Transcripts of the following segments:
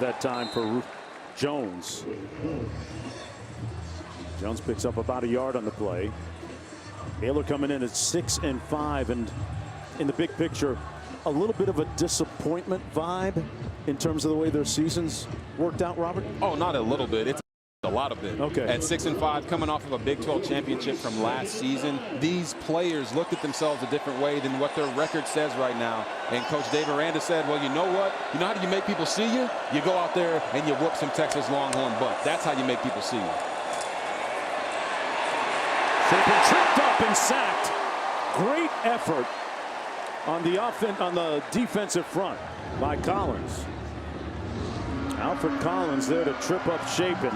that time for Jones. Jones picks up about a yard on the play. Baylor coming in at 6-5, and in the big picture, a little bit of a disappointment vibe in terms of the way their seasons worked out, Robert? Oh, not a little bit. It's a lot of it. Okay. At 6-5, coming off of a Big 12 championship from last season, these players looked at themselves a different way than what their record says right now. And Coach Dave Aranda said, well, you know what? You know how you make people see you? You go out there and you whoop some Texas Longhorn butt. That's how you make people see you. Shapen tripped up and sacked. Great effort on the defensive front by Collins. Alfred Collins there to trip up Shapen.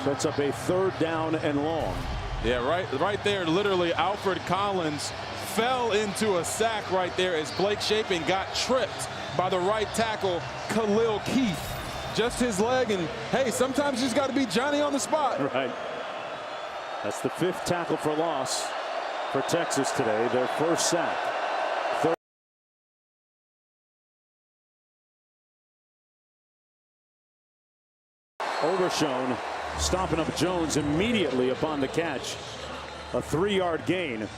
Sets up a 3rd down and long. Yeah, right there, literally Alfred Collins fell into a sack right there as Blake Shapen got tripped by the right tackle, Khalil Keith. Just his leg, and hey, sometimes you just got to be Johnny on the spot. Right. That's the 5th tackle for loss for Texas today, their 1st sack. Overshown stopping up Jones immediately upon the catch. A 3-yard gain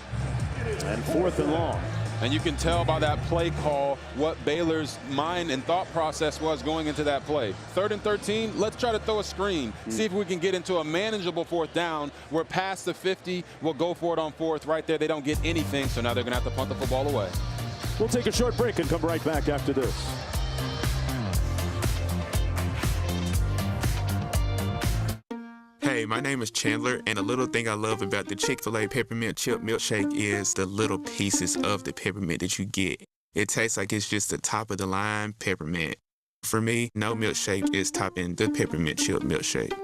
and 4th and long. And you can tell by that play call what Baylor's mind and thought process was going into that play. 3rd and 13, let's try to throw a screen. See if we can get into a manageable 4th down. We're past the 50. We'll go for it on 4th. Right there, they don't get anything, so now they're going to have to punt the football away. We'll take a short break and come right back after this. Hey, my name is Chandler, and a little thing I love about the Chick-fil-A Peppermint Chip Milkshake is the little pieces of the peppermint that you get. It tastes like it's just the top of the line peppermint. For me, no milkshake is topping the Peppermint Chip Milkshake.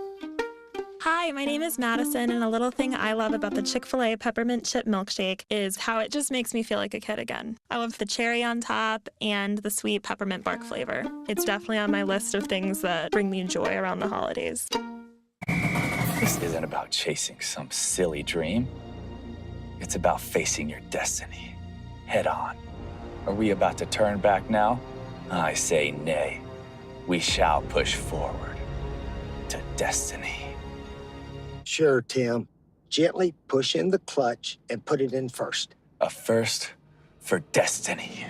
Hi, my name is Madison, and a little thing I love about the Chick-fil-A Peppermint Chip Milkshake is how it just makes me feel like a kid again. I love the cherry on top and the sweet peppermint bark flavor. It's definitely on my list of things that bring me joy around the holidays. This isn't about chasing some silly dream. It's about facing your destiny head on. Are we about to turn back now? I say nay. We shall push forward to destiny. Sure, Tim. Gently push in the clutch and put it in first. A first for destiny.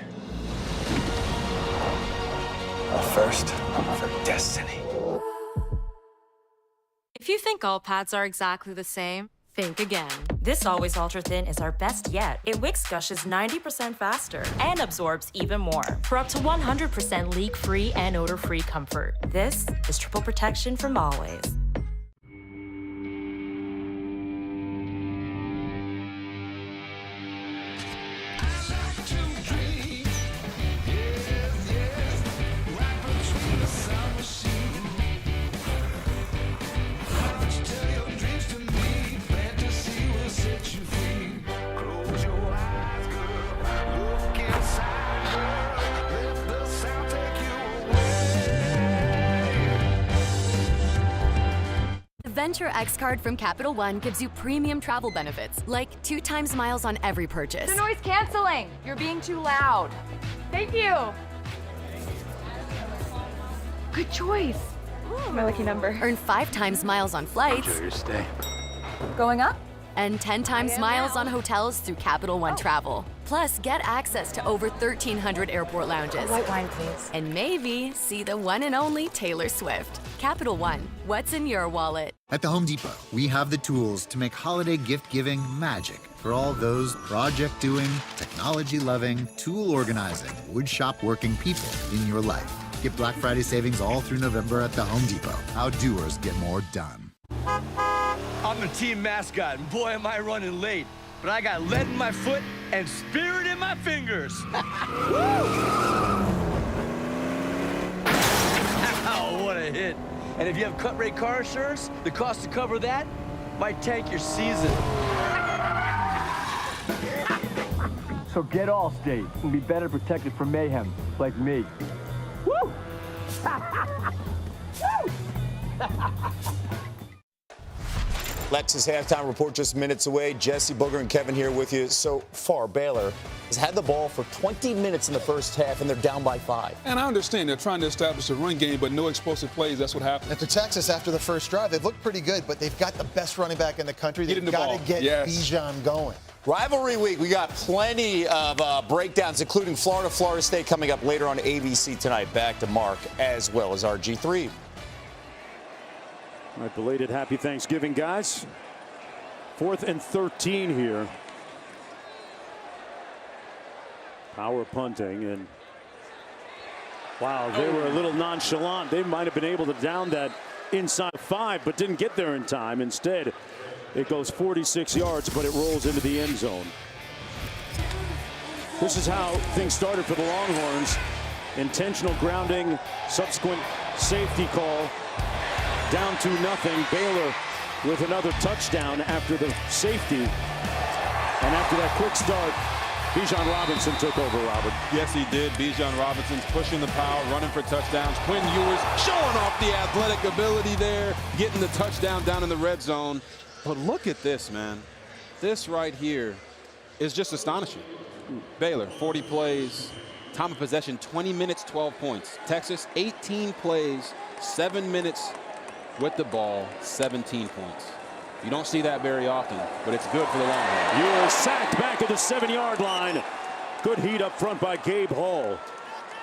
A first for destiny. If you think all pads are exactly the same, think again. This Always Ultra Thin is our best yet. It wicks gushes 90% faster and absorbs even more for up to 100% leak-free and odor-free comfort. This is triple protection from Always. Venture X card from Capital One gives you premium travel benefits, like 2 times miles on every purchase. The noise canceling. You're being too loud. Thank you. Good choice. Ooh, my lucky number. Earn 5 times miles on flights. Enjoy your stay. Going up? And 10 times miles on hotels through Capital One Travel. Plus, get access to over 1,300 airport lounges. White wine, please. And maybe see the one and only Taylor Swift. Capital One, what's in your wallet? At the Home Depot, we have the tools to make holiday gift-giving magic for all those project-doing, technology-loving, tool-organizing, wood-shop-working people in your life. Get Black Friday savings all through November at the Home Depot. How doers get more done. I'm the team mascot, and boy, am I running late. But I got lead in my foot and spirit in my fingers. Ow, what a hit. And if you have cut-rate car insurance, the cost to cover that might tank your season. So get Allstate and be better protected from mayhem, like me. Woo! Lex's halftime report just minutes away. Jesse, Booger, and Kevin here with you. So far, Baylor has had the ball for 20 minutes in the first half, and they're down by 5. And I understand they're trying to establish a run game, but no explosive plays. That's what happens. And for Texas, after the first drive, they've looked pretty good, but they've got the best running back in the country. They've got to get Bijan going. Rivalry week, we got plenty of breakdowns, including Florida State coming up later on ABC tonight. Back to Mark as well as RG3. All right, belated happy Thanksgiving, guys. 4th and 13 here. Power punting, and wow, they were a little nonchalant. They might have been able to down that inside 5, but didn't get there in time. Instead, it goes 46 yards, but it rolls into the end zone. This is how things started for the Longhorns. Intentional grounding, subsequent safety call. Down 2-0. Baylor with another touchdown after the safety. And after that quick start, Bijan Robinson took over, Robert. Yes, he did. Bijan Robinson's pushing the power, running for touchdowns. Quinn Ewers showing off the athletic ability there, getting the touchdown down in the red zone. But look at this, man. This right here is just astonishing. Baylor, 40 plays, time of possession, 20 minutes, 12 points. Texas, 18 plays, 7 minutes with the ball, 17 points. You don't see that very often, but it's good for the Longhorns. You are sacked back at the 7-yard line. Good heat up front by Gabe Hall,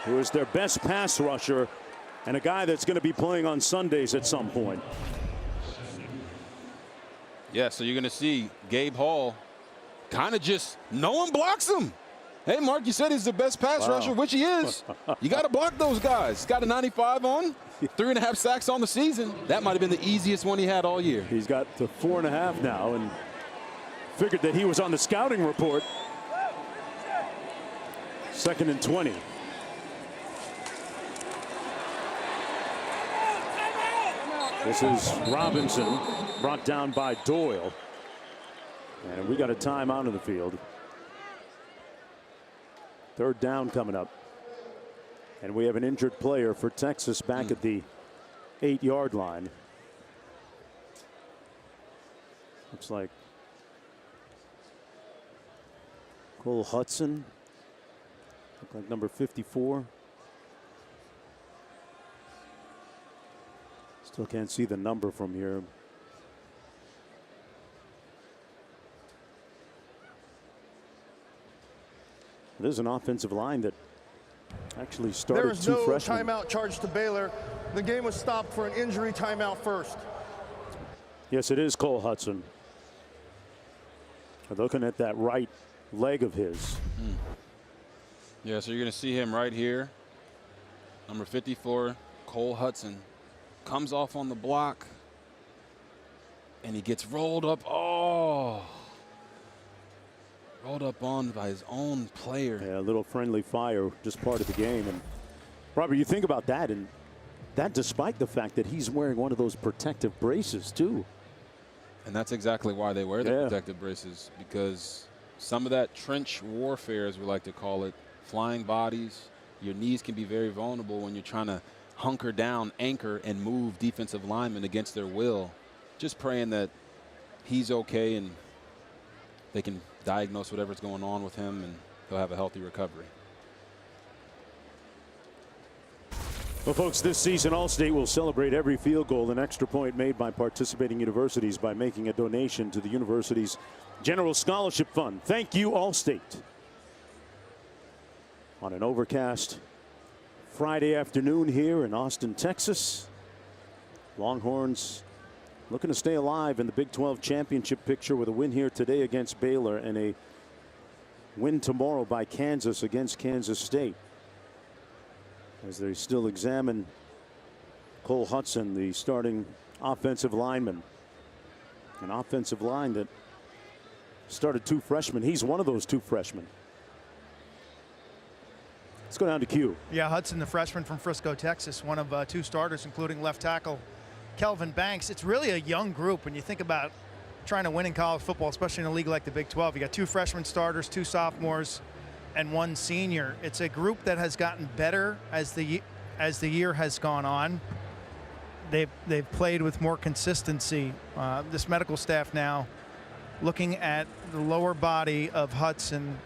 who is their best pass rusher and a guy that's going to be playing on Sundays at some point. Yeah, so you're going to see Gabe Hall kind of just, no one blocks him. Hey, Mark, you said he's the best pass rusher, which he is. You got to block those guys. He's got a 95 on, 3.5 sacks on the season. That might have been the easiest one he had all year. He's got to 4.5 now, and figured that he was on the scouting report. 2nd and 20. This is Robinson, brought down by Doyle. And we got a timeout in the field. 3rd down coming up. And we have an injured player for Texas back at the 8-yard line. Looks like Cole Hudson. Look like number 54. Still can't see the number from here. There's an offensive line that actually started there is 2 no freshmen. timeout charged to Baylor. The game was stopped for an injury timeout first. Yes, it is Cole Hudson. Looking at that right leg of his. Yeah, so you're going to see him right here. Number 54, Cole Hudson, comes off on the block, and he gets rolled up. Oh. Rolled up on by his own player. Yeah, a little friendly fire, just part of the game. And Robert, you think about that, and that despite the fact that he's wearing one of those protective braces too. And that's exactly why they wear the protective braces, because some of that trench warfare, as we like to call it, flying bodies, your knees can be very vulnerable when you're trying to hunker down, anchor, and move defensive linemen against their will. Just praying that he's okay and they can diagnose whatever's going on with him and he'll have a healthy recovery. Well, folks, this season Allstate will celebrate every field goal and extra point made by participating universities by making a donation to the university's General Scholarship Fund. Thank you, Allstate. On an overcast Friday afternoon here in Austin, Texas, Longhorns looking to stay alive in the Big 12 championship picture with a win here today against Baylor and a win tomorrow by Kansas against Kansas State. As they still examine Cole Hudson, the starting offensive lineman. An offensive line that started 2 freshmen. He's one of those 2 freshmen. Let's go down to Q. Yeah, Hudson, the freshman from Frisco, Texas, one of 2 starters, including left tackle Kelvin Banks. It's really a young group when you think about trying to win in college football, especially in a league like the Big 12. You got 2 freshman starters, 2 sophomores, and 1 senior. It's a group that has gotten better as the year has gone on. they've played with more consistency. This medical staff now looking at the lower body of Hudson,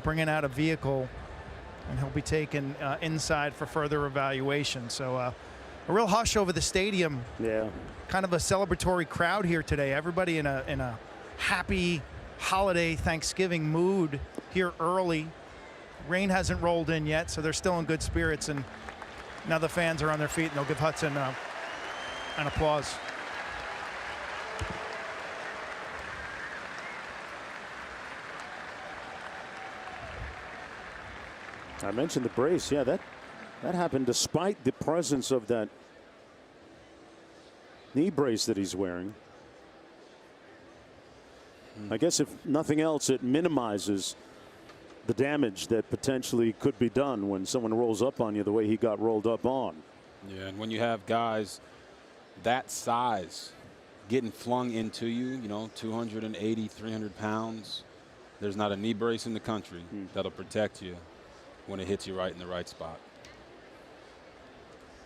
bringing out a vehicle, and he'll be taken inside for further evaluation. So a real hush over the stadium. Yeah. Kind of a celebratory crowd here today. Everybody in a happy holiday Thanksgiving mood here early. Rain hasn't rolled in yet, so they're still in good spirits, and now the fans are on their feet, and they'll give Hudson an applause. I mentioned the brace. Yeah, that happened despite the presence of that knee brace that he's wearing. I guess if nothing else, it minimizes the damage that potentially could be done when someone rolls up on you the way he got rolled up on. Yeah, and when you have guys that size getting flung into you, 280, 300 pounds, there's not a knee brace in the country that'll protect you when it hits you right in the right spot.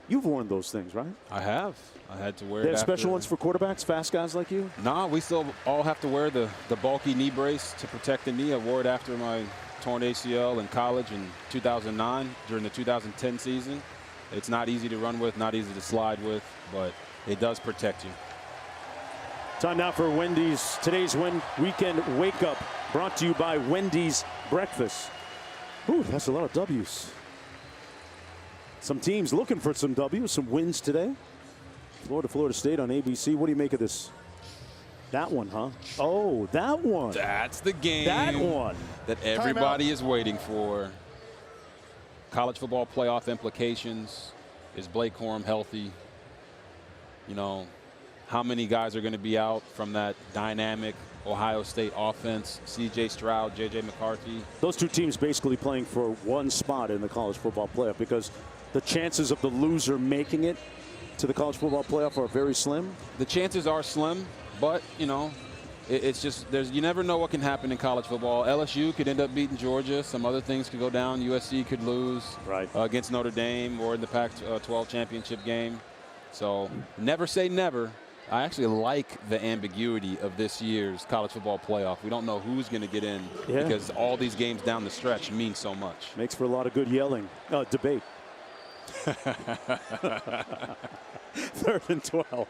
You've worn those things, right? I have. I had to wear it. They have after. special ones for quarterbacks, fast guys like you? Nah, we still all have to wear the bulky knee brace to protect the knee. I wore it after my torn ACL in college in 2009 during the 2010 season. It's not easy to run with, not easy to slide with, but it does protect you. Time now for Wendy's today's weekend wake up, brought to you by Wendy's Breakfast. Ooh, that's a lot of W's. Some teams looking for some W's, some wins today. Florida State on ABC. What do you make of this? That one, huh? Oh, that one. That's the game. That one. That everybody is waiting for. College football playoff implications. Is Blake Corum healthy? How many guys are going to be out from that dynamic Ohio State offense? C.J. Stroud, J.J. McCarthy. Those two teams basically playing for one spot in the college football playoff because the chances of the loser making it to the college football playoff are very slim. The chances are slim, but, it's just you never know what can happen in college football. LSU could end up beating Georgia. Some other things could go down. USC could lose against Notre Dame or in the Pac-12 championship game. So never say never. I actually like the ambiguity of this year's college football playoff. We don't know who's going to get in because all these games down the stretch mean so much. Makes for a lot of good yelling, debate. 3rd and 12.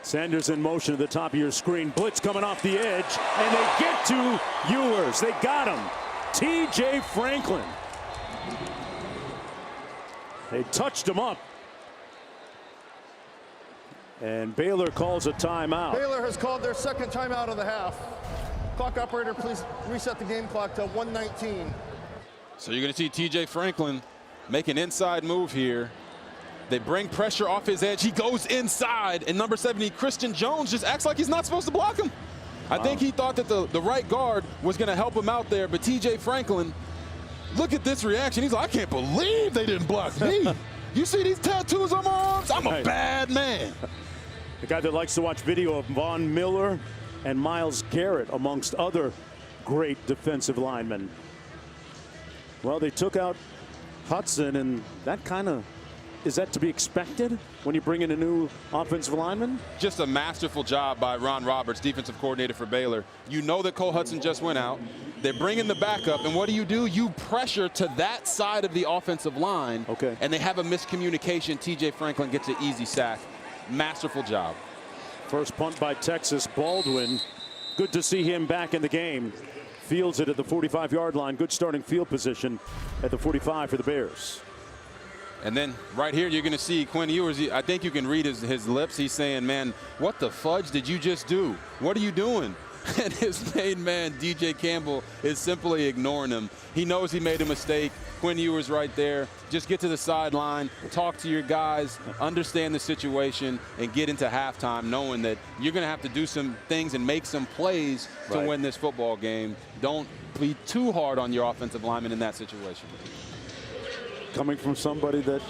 Sanders in motion at the top of your screen. Blitz coming off the edge, and they get to Ewers. They got him. T.J. Franklin. They touched him up. And Baylor calls a timeout. Baylor has called their second timeout of the half. Clock operator, please reset the game clock to 1:19. So you're going to see T.J. Franklin make an inside move here. They bring pressure off his edge. He goes inside, and number 70, Christian Jones, just acts like he's not supposed to block him. I think he thought that the right guard was going to help him out there, but T.J. Franklin, look at this reaction. He's like, I can't believe they didn't block me. You see these tattoos on my arms? I'm a bad man. The guy that likes to watch video of Von Miller and Myles Garrett, amongst other great defensive linemen. Well, they took out Hudson, and that kind of, is that to be expected when you bring in a new offensive lineman? Just a masterful job by Ron Roberts, defensive coordinator for Baylor. You know that Cole Hudson just went out. They bring in the backup, and what do? You pressure to that side of the offensive line, and they have a miscommunication. T.J. Franklin gets an easy sack. Masterful job. First punt by Texas. Baldwin, good to see him back in the game. Fields it at the 45-yard line. Good starting field position at the 45 for the Bears. And then right here, you're going to see Quinn Ewers. I think you can read his lips. He's saying, man, what the fudge did you just do? What are you doing? And his main man, DJ Campbell, is simply ignoring him. He knows he made a mistake. Quinn Ewers right there. Just get to the sideline, talk to your guys, understand the situation, and get into halftime knowing that you're going to have to do some things and make some plays to win this football game. Don't be too hard on your offensive lineman in that situation. Coming from somebody that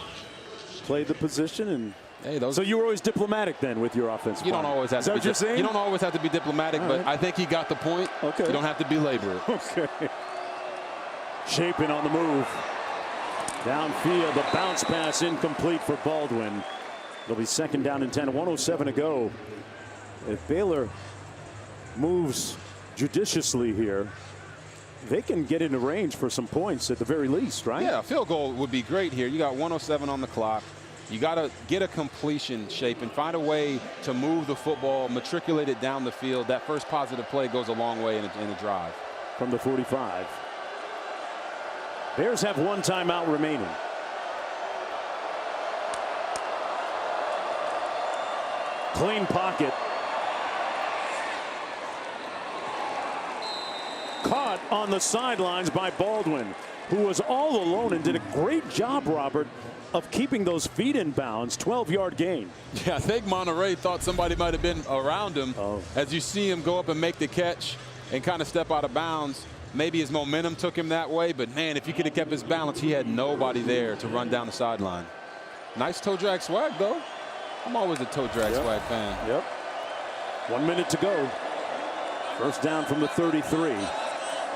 played the position, and hey, so you were always diplomatic then with your offensive. You don't always have to be. You don't always have to be diplomatic, but I think he got the point. Okay. You don't have to belabor it. Okay. Chapin on the move. Downfield, the bounce pass incomplete for Baldwin. It'll be 2nd down and 10, 107 to go. If Baylor moves judiciously here, they can get into range for some points at the very least, right? Yeah, a field goal would be great here. You got 107 on the clock. You got to get a completion shape and find a way to move the football, matriculate it down the field. That first positive play goes a long way in a drive. From the 45. Bears have 1 timeout remaining. Clean pocket. Caught on the sidelines by Baldwin, who was all alone and did a great job, Robert, of keeping those feet in bounds. 12-yard gain. Yeah, I think Monterey thought somebody might have been around him. As you see him go up and make the catch and kind of step out of bounds. Maybe his momentum took him that way, but man, if he could have kept his balance, he had nobody there to run down the sideline. Nice toe drag swag, though. I'm always a toe drag swag fan. Yep. 1 minute to go. First down from the 33.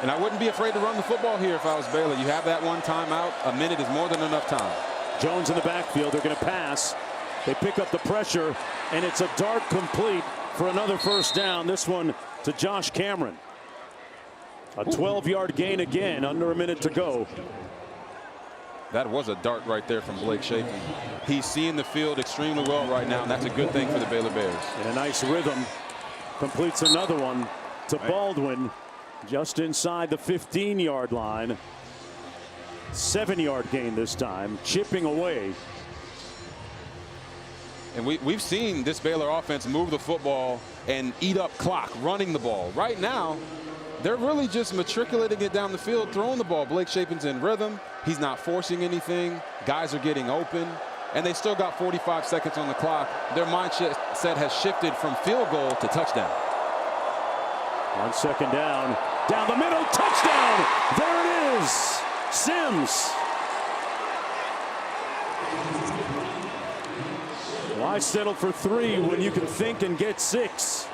And I wouldn't be afraid to run the football here if I was Baylor. You have that 1 timeout. A minute is more than enough time. Jones in the backfield. They're going to pass. They pick up the pressure, and it's a dart complete for another first down. This one to Josh Cameron. A 12-yard gain again, under a minute to go. That was a dart right there from Blake Shapen. He's seeing the field extremely well right now, and that's a good thing for the Baylor Bears. And a nice rhythm. Completes another one to Baldwin, just inside the 15-yard line. 7-yard gain this time, chipping away. And we've seen this Baylor offense move the football and eat up clock, running the ball. Right now, they're really just matriculating it down the field, throwing the ball. Blake Shapen's in rhythm. He's not forcing anything. Guys are getting open. And they still got 45 seconds on the clock. Their mindset has shifted from field goal to touchdown. 1 second down. Down the middle. Touchdown. There it is. Sims. Why settle for 3 when you can think and get 6?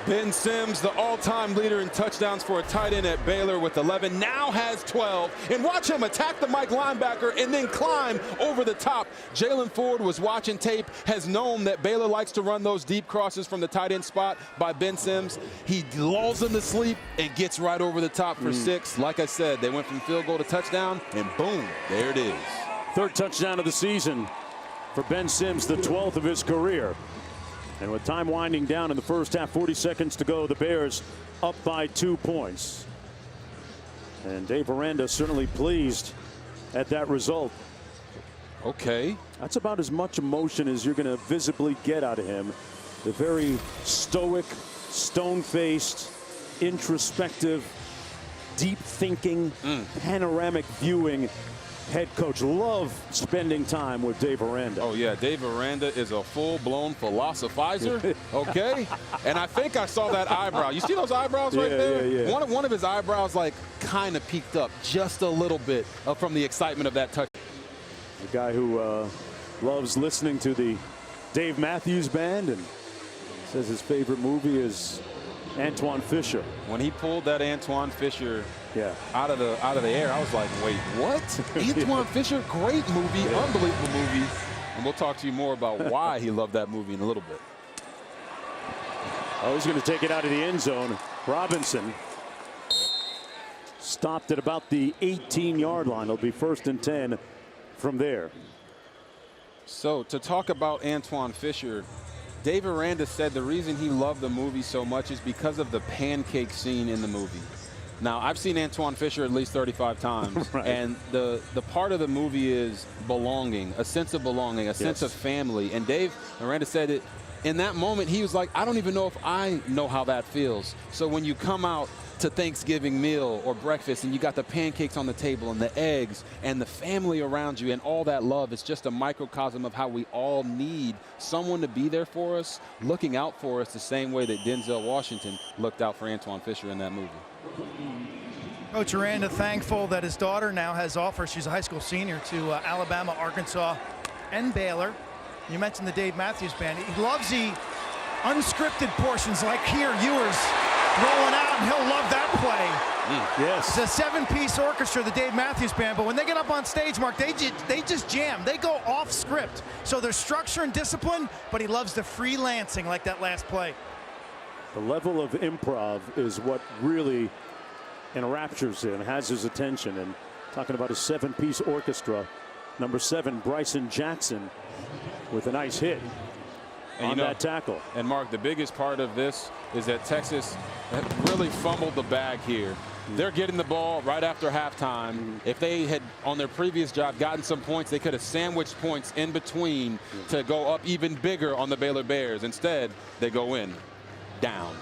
Ben Sims, the all-time leader in touchdowns for a tight end at Baylor with 11, now has 12. And watch him attack the Mike linebacker and then climb over the top. Jalen Ford was watching tape, has known that Baylor likes to run those deep crosses from the tight end spot by Ben Sims. He lulls him to sleep and gets right over the top for 6. Like I said, they went from field goal to touchdown, and boom, there it is. 3rd touchdown of the season for Ben Sims, the 12th of his career. And with time winding down in the first half, 40 seconds to go, the Bears up by 2 points. And Dave Aranda certainly pleased at that result. Okay. That's about as much emotion as you're going to visibly get out of him. The very stoic, stone-faced, introspective, deep-thinking, panoramic viewing head coach. Love spending time with Dave Aranda. Oh, yeah. Dave Aranda is a full-blown philosophizer. Okay. And I think I saw that eyebrow. You see those eyebrows right there? Yeah. One of his eyebrows, like, kind of peaked up just a little bit from the excitement of that touch. The guy who loves listening to the Dave Matthews Band and says his favorite movie is Antoine Fisher. When he pulled that Antoine Fisher out of the air, I was like, wait, what? Antoine Fisher, great movie, unbelievable movie. And we'll talk to you more about why he loved that movie in a little bit. Oh, he's going to take it out of the end zone. Robinson stopped at about the 18-yard line. It'll be 1st and 10 from there. So to talk about Antoine Fisher, Dave Aranda said the reason he loved the movie so much is because of the pancake scene in the movie. Now, I've seen Antoine Fisher at least 35 times, right. And the part of the movie is belonging, a sense of belonging, a sense of family. And Dave Aranda said it in that moment, he was like, I don't even know if I know how that feels. So when you come out to Thanksgiving meal or breakfast and you got the pancakes on the table and the eggs and the family around you and all that love, it's just a microcosm of how we all need someone to be there for us, looking out for us the same way that Denzel Washington looked out for Antoine Fisher in that movie. Coach Aranda thankful that his daughter now has offers. She's a high school senior to Alabama, Arkansas, and Baylor. You mentioned the Dave Matthews Band. He loves the unscripted portions like here, Ewers rolling out, and he'll love that play. Yes. It's a 7-piece orchestra, the Dave Matthews Band, but when they get up on stage, Mark, they just jam. They go off script. So there's structure and discipline, but he loves the freelancing like that last play. The level of improv is what really enraptures him, has his attention. And talking about a 7-piece orchestra, number 7, Bryson Jackson, with a nice hit on that tackle. And Mark, the biggest part of this is that Texas really fumbled the bag here. They're getting the ball right after halftime. If they had, on their previous job, gotten some points, they could have sandwiched points in between to go up even bigger on the Baylor Bears. Instead, they go in, down.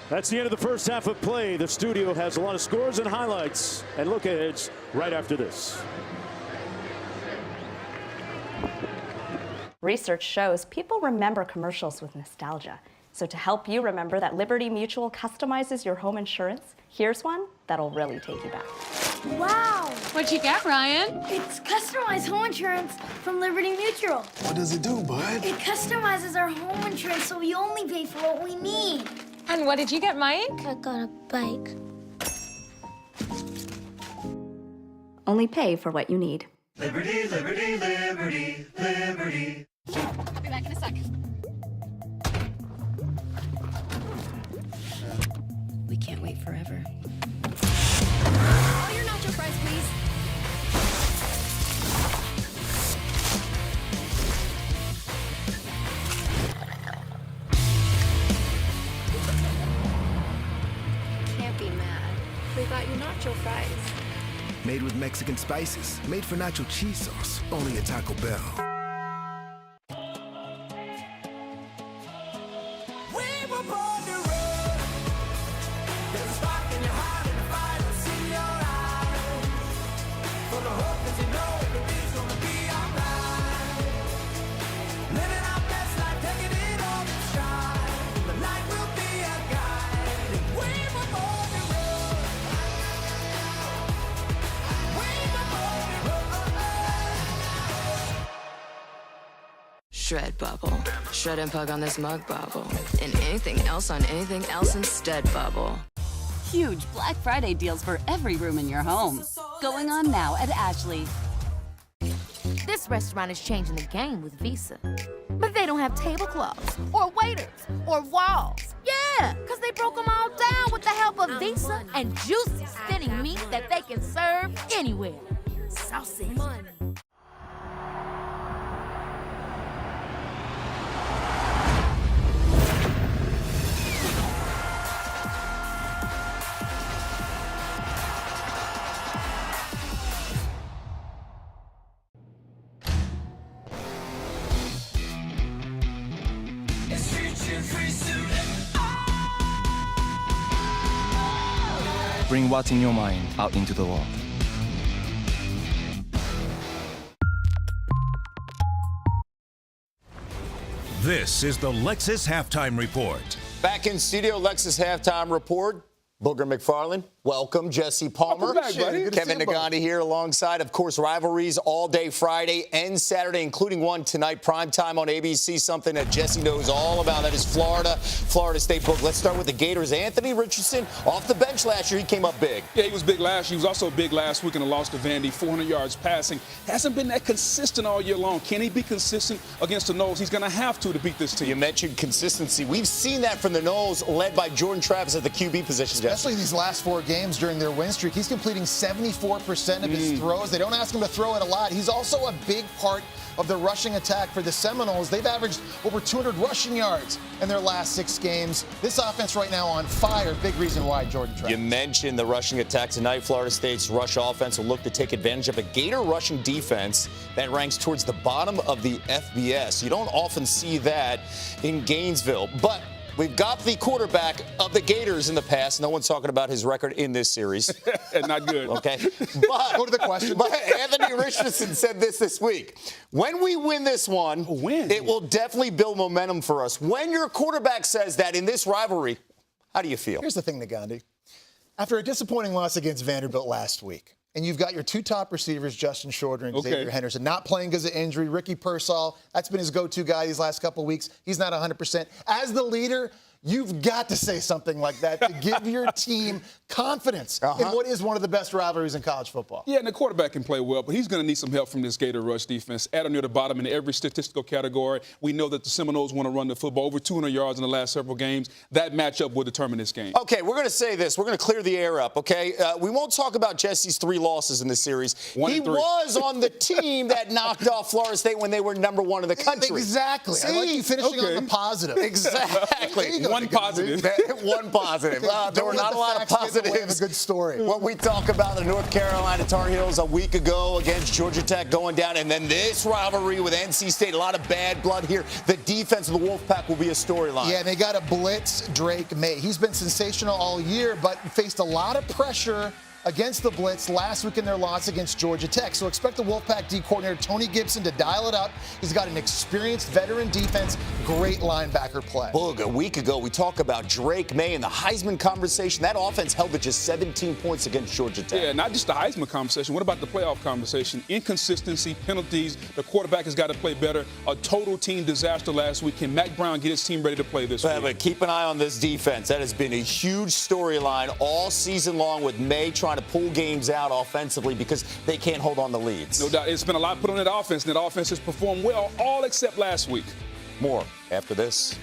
That's the end of the first half of play. The studio has a lot of scores and highlights and look-aheads right after this. Research shows people remember commercials with nostalgia. So to help you remember that Liberty Mutual customizes your home insurance, here's one that'll really take you back. Wow! What'd you get, Ryan? It's customized home insurance from Liberty Mutual. What does it do, bud? It customizes our home insurance so we only pay for what we need. And what did you get, Mike? I got a bike. Only pay for what you need. Liberty, liberty, liberty, liberty. I'll be back in a sec. We can't wait forever. All your nacho fries, please. Can't be mad. We got you nacho fries. Made with Mexican spices. Made for nacho cheese sauce. Only at Taco Bell. Shred bubble. Shred and pug on this mug bubble. And anything else on anything else instead bubble. Huge Black Friday deals for every room in your home. Going on now at Ashley. This restaurant is changing the game with Visa. But they don't have tablecloths, or waiters, or walls. Yeah, because they broke them all down with the help of Visa and juicy spinning meat that they can serve anywhere. Saucy. Money. Bring what's in your mind out into the world. This is the Lexus Halftime Report. Back in studio, Lexus Halftime Report. Booger McFarland, welcome. Jesse Palmer. Welcome back, buddy. Kevin Nagandi here alongside, of course, rivalries all day Friday and Saturday, including one tonight, primetime on ABC, something that Jesse knows all about. That is Florida State Book. Let's start with the Gators. Anthony Richardson, off the bench last year, he came up big. Yeah, he was big last year. He was also big last week in the loss to Vandy, 400 yards passing. Hasn't been that consistent all year long. Can he be consistent against the Noles? He's going to have to beat this team. You mentioned consistency. We've seen that from the Noles, led by Jordan Travis at the QB position. Especially these last 4 games during their win streak. He's completing 74% of his throws. They don't ask him to throw it a lot. He's also a big part of the rushing attack for the Seminoles. They've averaged over 200 rushing yards in their last 6 games. This offense right now on fire. Big reason why Jordan Travis. You mentioned the rushing attack tonight. Florida State's rush offense will look to take advantage of a Gator rushing defense that ranks towards the bottom of the FBS. You don't often see that in Gainesville, but we've got the quarterback of the Gators in the past. No one's talking about his record in this series. Not good. Okay. But go to the question. But Anthony Richardson said this week. When we win this one, it will definitely build momentum for us. When your quarterback says that in this rivalry, how do you feel? Here's the thing, Nagandi. After a disappointing loss against Vanderbilt last week, and you've got your 2 top receivers, Justin Shorter and Xavier Henderson, not playing because of injury. Ricky Pearsall, that's been his go-to guy these last couple of weeks. He's not 100%. As the leader, You've got to say something like that to give your team confidence in what is one of the best rivalries in college football. Yeah, and the quarterback can play well, but he's going to need some help from this Gator rush defense. At or near the bottom in every statistical category. We know that the Seminoles want to run the football over 200 yards in the last several games. That matchup will determine this game. Okay, we're going to say this. We're going to clear the air up, okay? We won't talk about Jesse's 3 losses in the series. He was on the team that knocked off Florida State when they were #1 in the country. Exactly. See? I like you finishing on the positive. Exactly. One positive. One positive. There were not a lot of positives. A good story. When we talk about the North Carolina Tar Heels a week ago against Georgia Tech going down, and then this rivalry with NC State, a lot of bad blood here. The defense of the Wolfpack will be a storyline. Yeah, they got to blitz Drake May. He's been sensational all year, but faced a lot of pressure against the blitz last week in their loss against Georgia Tech. So expect the Wolfpack D coordinator Tony Gibson to dial it up. He's got an experienced veteran defense, great linebacker play. Look, a week ago we talked about Drake May and the Heisman conversation. That offense held to just 17 points against Georgia Tech. Yeah, not just the Heisman conversation. What about the playoff conversation? Inconsistency, penalties. The quarterback has got to play better. A total team disaster last week. Can Mac Brown get his team ready to play this week? But keep an eye on this defense. That has been a huge storyline all season long with May trying to pull games out offensively because they can't hold on the leads. No doubt. It's been a lot put on that offense, and that offense has performed well, all except last week. More after this.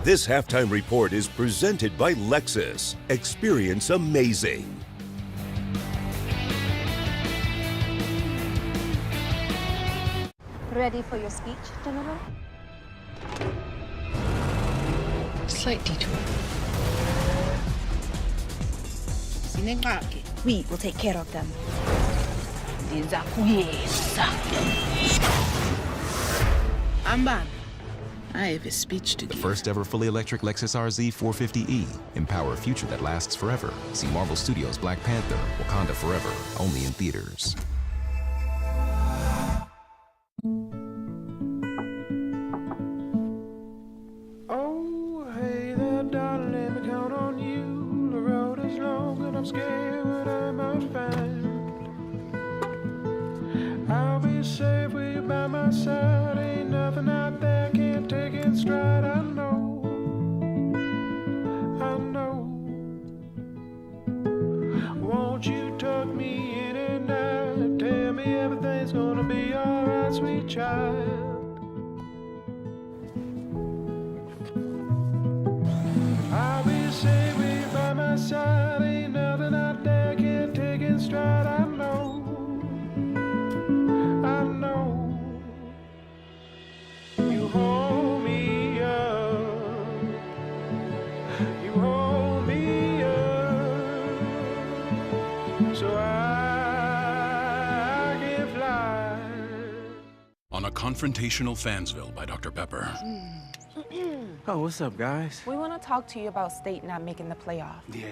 This halftime report is presented by Lexus. Experience amazing. Ready for your speech, General? Slight detour. We will take care of them. Amban, I have a speech to The give. first ever fully electric Lexus RZ 450e. Empower a future that lasts forever. See Marvel Studios' Black Panther, Wakanda Forever, only in theaters. Oh, hey there, darling, let me count on you. The road is long and I'm scared what I might find. I'll be safe with you by my side. Ain't nothing out there can't take it stride. I know, I know. Won't you tuck me in at night? Tell me everything's gonna be alright, sweet child. I'll be safe with you by my side. Ain't nothing out there can't take it stride. I know, I know. You hold me up, you hold me up, so I can fly. On a confrontational Fansville by Dr. Pepper. Oh, what's up, guys? We want to talk to you about State not making the playoff. Yeah,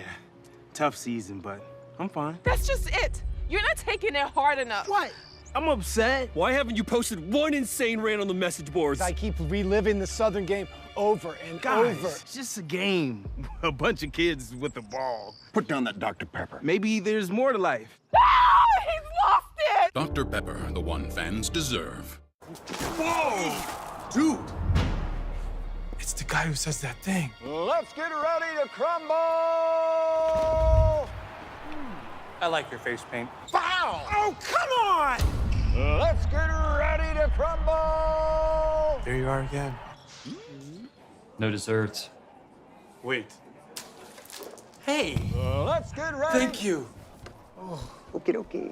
tough season, but I'm fine. That's just it. You're not taking it hard enough. What? I'm upset. Why haven't you posted one insane rant on the message boards? I keep reliving the Southern game over and over. It's just a game. A bunch of kids with the ball. Put down that Dr. Pepper. Maybe there's more to life. He's lost it! Dr. Pepper, the one fans deserve. Whoa! Dude! It's the guy who says that thing. Let's get ready to crumble! I like your face paint. Foul! Oh, come on! Let's get ready to crumble! There you are again. No desserts. Wait. Hey! Let's get ready. Thank you. Oh, okay.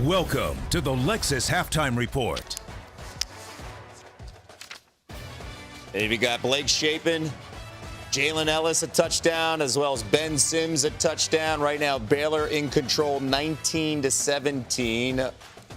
Welcome to the Lexus Halftime Report. Hey, we got Blake Shapen, Jalen Ellis a touchdown, as well as Ben Sims a touchdown. Right now, Baylor in control, 19-17.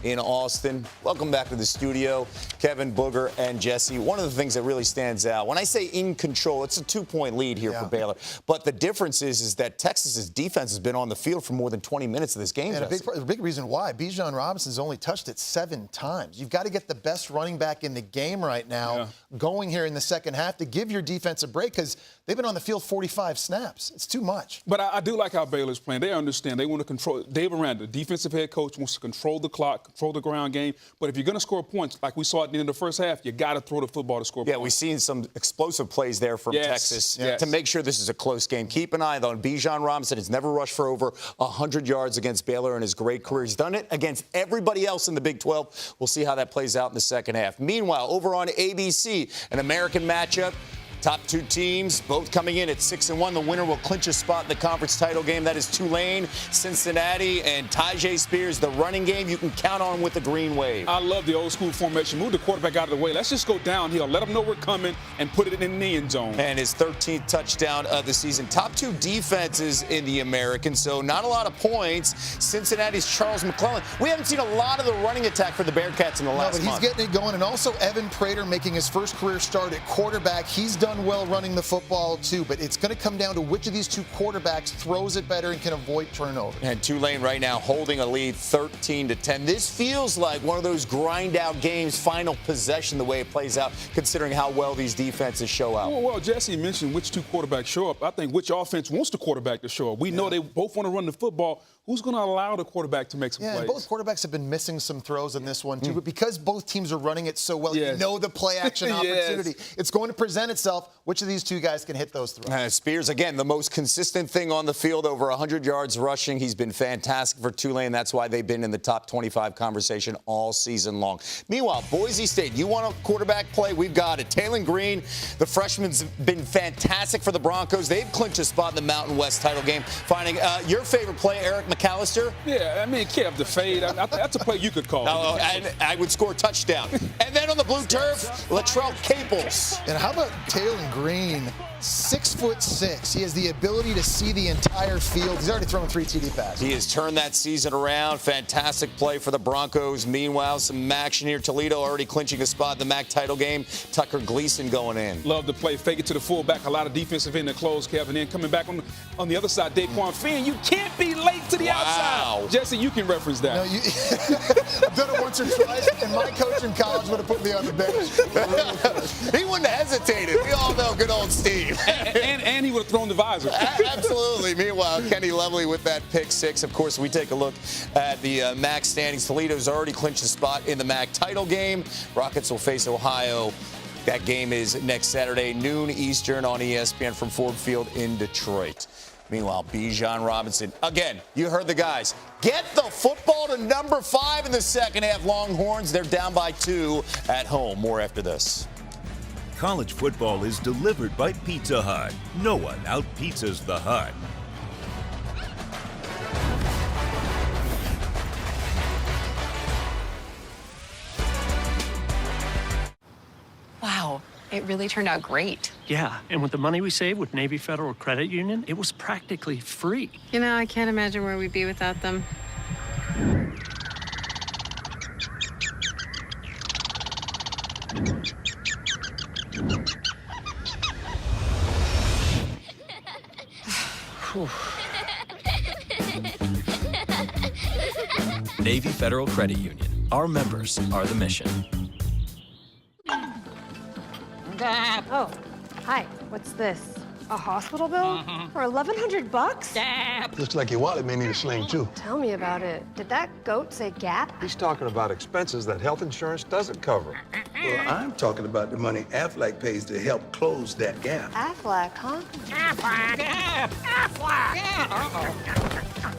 in Austin. Welcome back to the studio, Kevin, Booger, and Jesse. One of the things that really stands out, when I say in control, it's a 2-point lead here for Baylor. But the difference is that Texas's defense has been on the field for more than 20 minutes of this game. And a big reason why, Bijan Robinson's only touched it 7 times. You've got to get the best running back in the game right now going here in the second half to give your defense a break because they've been on the field 45 snaps. It's too much. But I do like how Baylor's playing. They understand. They want to control. Dave Aranda, defensive head coach, wants to control the clock, control the ground game. But if you're going to score points, like we saw at the end of the first half, you got to throw the football to score points. Yeah, we've seen some explosive plays there from Texas to make sure this is a close game. Keep an eye, though, on Bijan Robinson. Has never rushed for over 100 yards against Baylor in his great career. He's done it against everybody else in the Big 12. We'll see how that plays out in the second half. Meanwhile, over on ABC, an American matchup. Top 2 teams, both coming in at 6-1. The winner will clinch a spot in the conference title game. That is Tulane, Cincinnati, and Tyjae Spears. The running game, you can count on with the green wave. I love the old school formation. Move the quarterback out of the way. Let's just go downhill. Let them know we're coming and put it in the end zone. And his 13th touchdown of the season. Top 2 defenses in the American, so not a lot of points. Cincinnati's Charles McClellan. We haven't seen a lot of the running attack for the Bearcats in the last month. He's getting it going. And also Evan Prater making his first career start at quarterback. He's done well running the football too, but it's going to come down to which of these 2 quarterbacks throws it better and can avoid turnovers. And Tulane right now holding a lead 13-10. This feels like one of those grind out games, final possession, the way it plays out, considering how well these defenses show out. Well, Jesse mentioned which 2 quarterbacks show up. I think which offense wants the quarterback to show up. We know they both want to run the football. Who's going to allow the quarterback to make some plays? Yeah, both quarterbacks have been missing some throws in this one, too. But because both teams are running it so well, you know the play-action opportunity. It's going to present itself. Which of these 2 guys can hit those throws? Spears, again, the most consistent thing on the field, over 100 yards rushing. He's been fantastic for Tulane. That's why they've been in the top 25 conversation all season long. Meanwhile, Boise State, you want a quarterback play? We've got it. Taylon Green, the freshman's been fantastic for the Broncos. They've clinched a spot in the Mountain West title game. Finding your favorite play, Eric McAllister. Yeah, I mean, Kev, the fade, that's a play you could call. And I would score a touchdown. And then on the blue turf, Latrell Caples. And how about Taylon Green? 6'6". He has the ability to see the entire field. He's already thrown 3 TD passes. He has turned that season around. Fantastic play for the Broncos. Meanwhile, some action here. Toledo already clinching a spot in the MAC title game. Tucker Gleason going in. Love the play. Fake it to the fullback. A lot of defensive end to close, Kev. And then coming back on the other side, Daquan Finn. You can't be late to the outside. Jesse, you can reference that. No, I've done it once or twice, and my coach in college would have put me on the bench. He wouldn't have hesitated. We all know good old Steve. And he would have thrown the visor. Absolutely. Meanwhile, Kenny Lovely with that pick 6. Of course, we take a look at the MAC standings. Toledo's already clinched a spot in the MAC title game. Rockets will face Ohio. That game is next Saturday, noon Eastern on ESPN from Ford Field in Detroit. Meanwhile, Bijan Robinson, again, you heard the guys. Get the football to number 5 in the second half. Longhorns, they're down by 2 at home. More after this. College football is delivered by Pizza Hut. No one out-pizzas the Hut. Wow, it really turned out great. Yeah, and with the money we saved with Navy Federal Credit Union, it was practically free. You know, I can't imagine where we'd be without them. Navy Federal Credit Union. Our members are the mission. Oh, hi. What's this? A hospital bill? For $1,100? Looks like your wallet may need a sling, too. Tell me about it. Did that goat say Gap? He's talking about expenses that health insurance doesn't cover. Well, I'm talking about the money Aflac pays to help close that gap. Aflac, huh?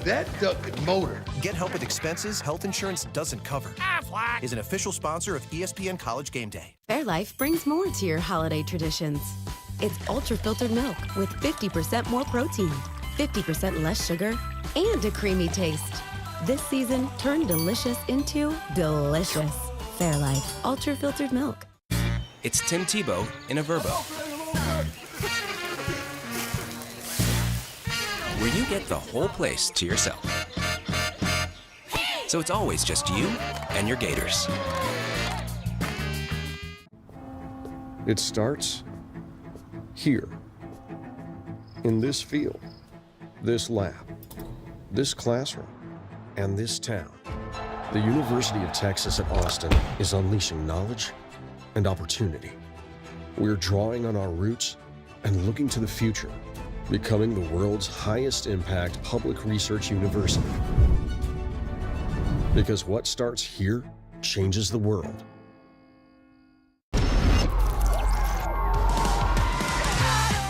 That duck could motor. Get help with expenses health insurance doesn't cover. Aflac is an official sponsor of ESPN College Game Day. Fairlife brings more to your holiday traditions. It's ultra-filtered milk with 50% more protein, 50% less sugar, and a creamy taste. This season, turn delicious into delicious. Fairlife ultra-filtered milk. It's Tim Tebow in a Verbo, where you get the whole place to yourself. So it's always just you and your Gators. It starts here, in this field, this lab, this classroom, and this town. The University of Texas at Austin is unleashing knowledge and opportunity. We're drawing on our roots and looking to the future, becoming the world's highest impact public research university. Because what starts here changes the world. I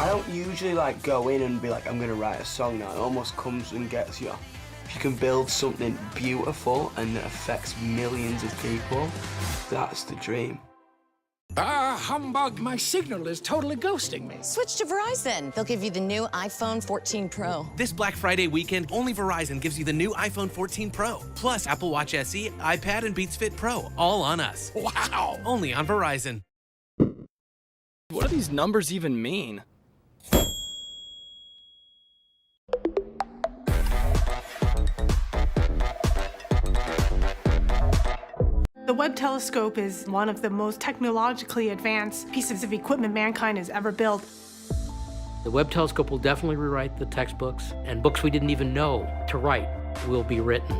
don't usually go in and be like, I'm gonna write a song now. It almost comes and gets you. If you can build something beautiful and that affects millions of people, that's the dream. Humbug, my signal is totally ghosting me. Switch to Verizon. They'll give you the new iPhone 14 Pro. This Black Friday weekend, only Verizon gives you the new iPhone 14 Pro, plus Apple Watch SE, iPad, and Beats Fit Pro, all on us. Wow! Only on Verizon. What do these numbers even mean? The Webb telescope is one of the most technologically advanced pieces of equipment mankind has ever built. The Webb telescope will definitely rewrite the textbooks, and books we didn't even know to write will be written.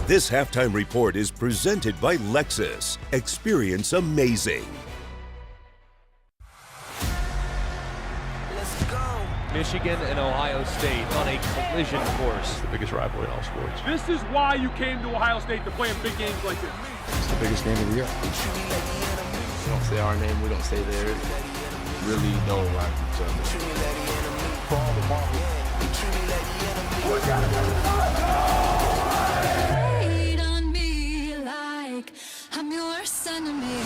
This halftime report is presented by Lexus. Experience amazing. Michigan and Ohio State on a collision course. It's the biggest rivalry in all sports. This is why you came to Ohio State to play in big games like this. It's the biggest game of the year. We don't say our name, we don't say theirs. Really don't like each other. Wait on me like I'm your enemy.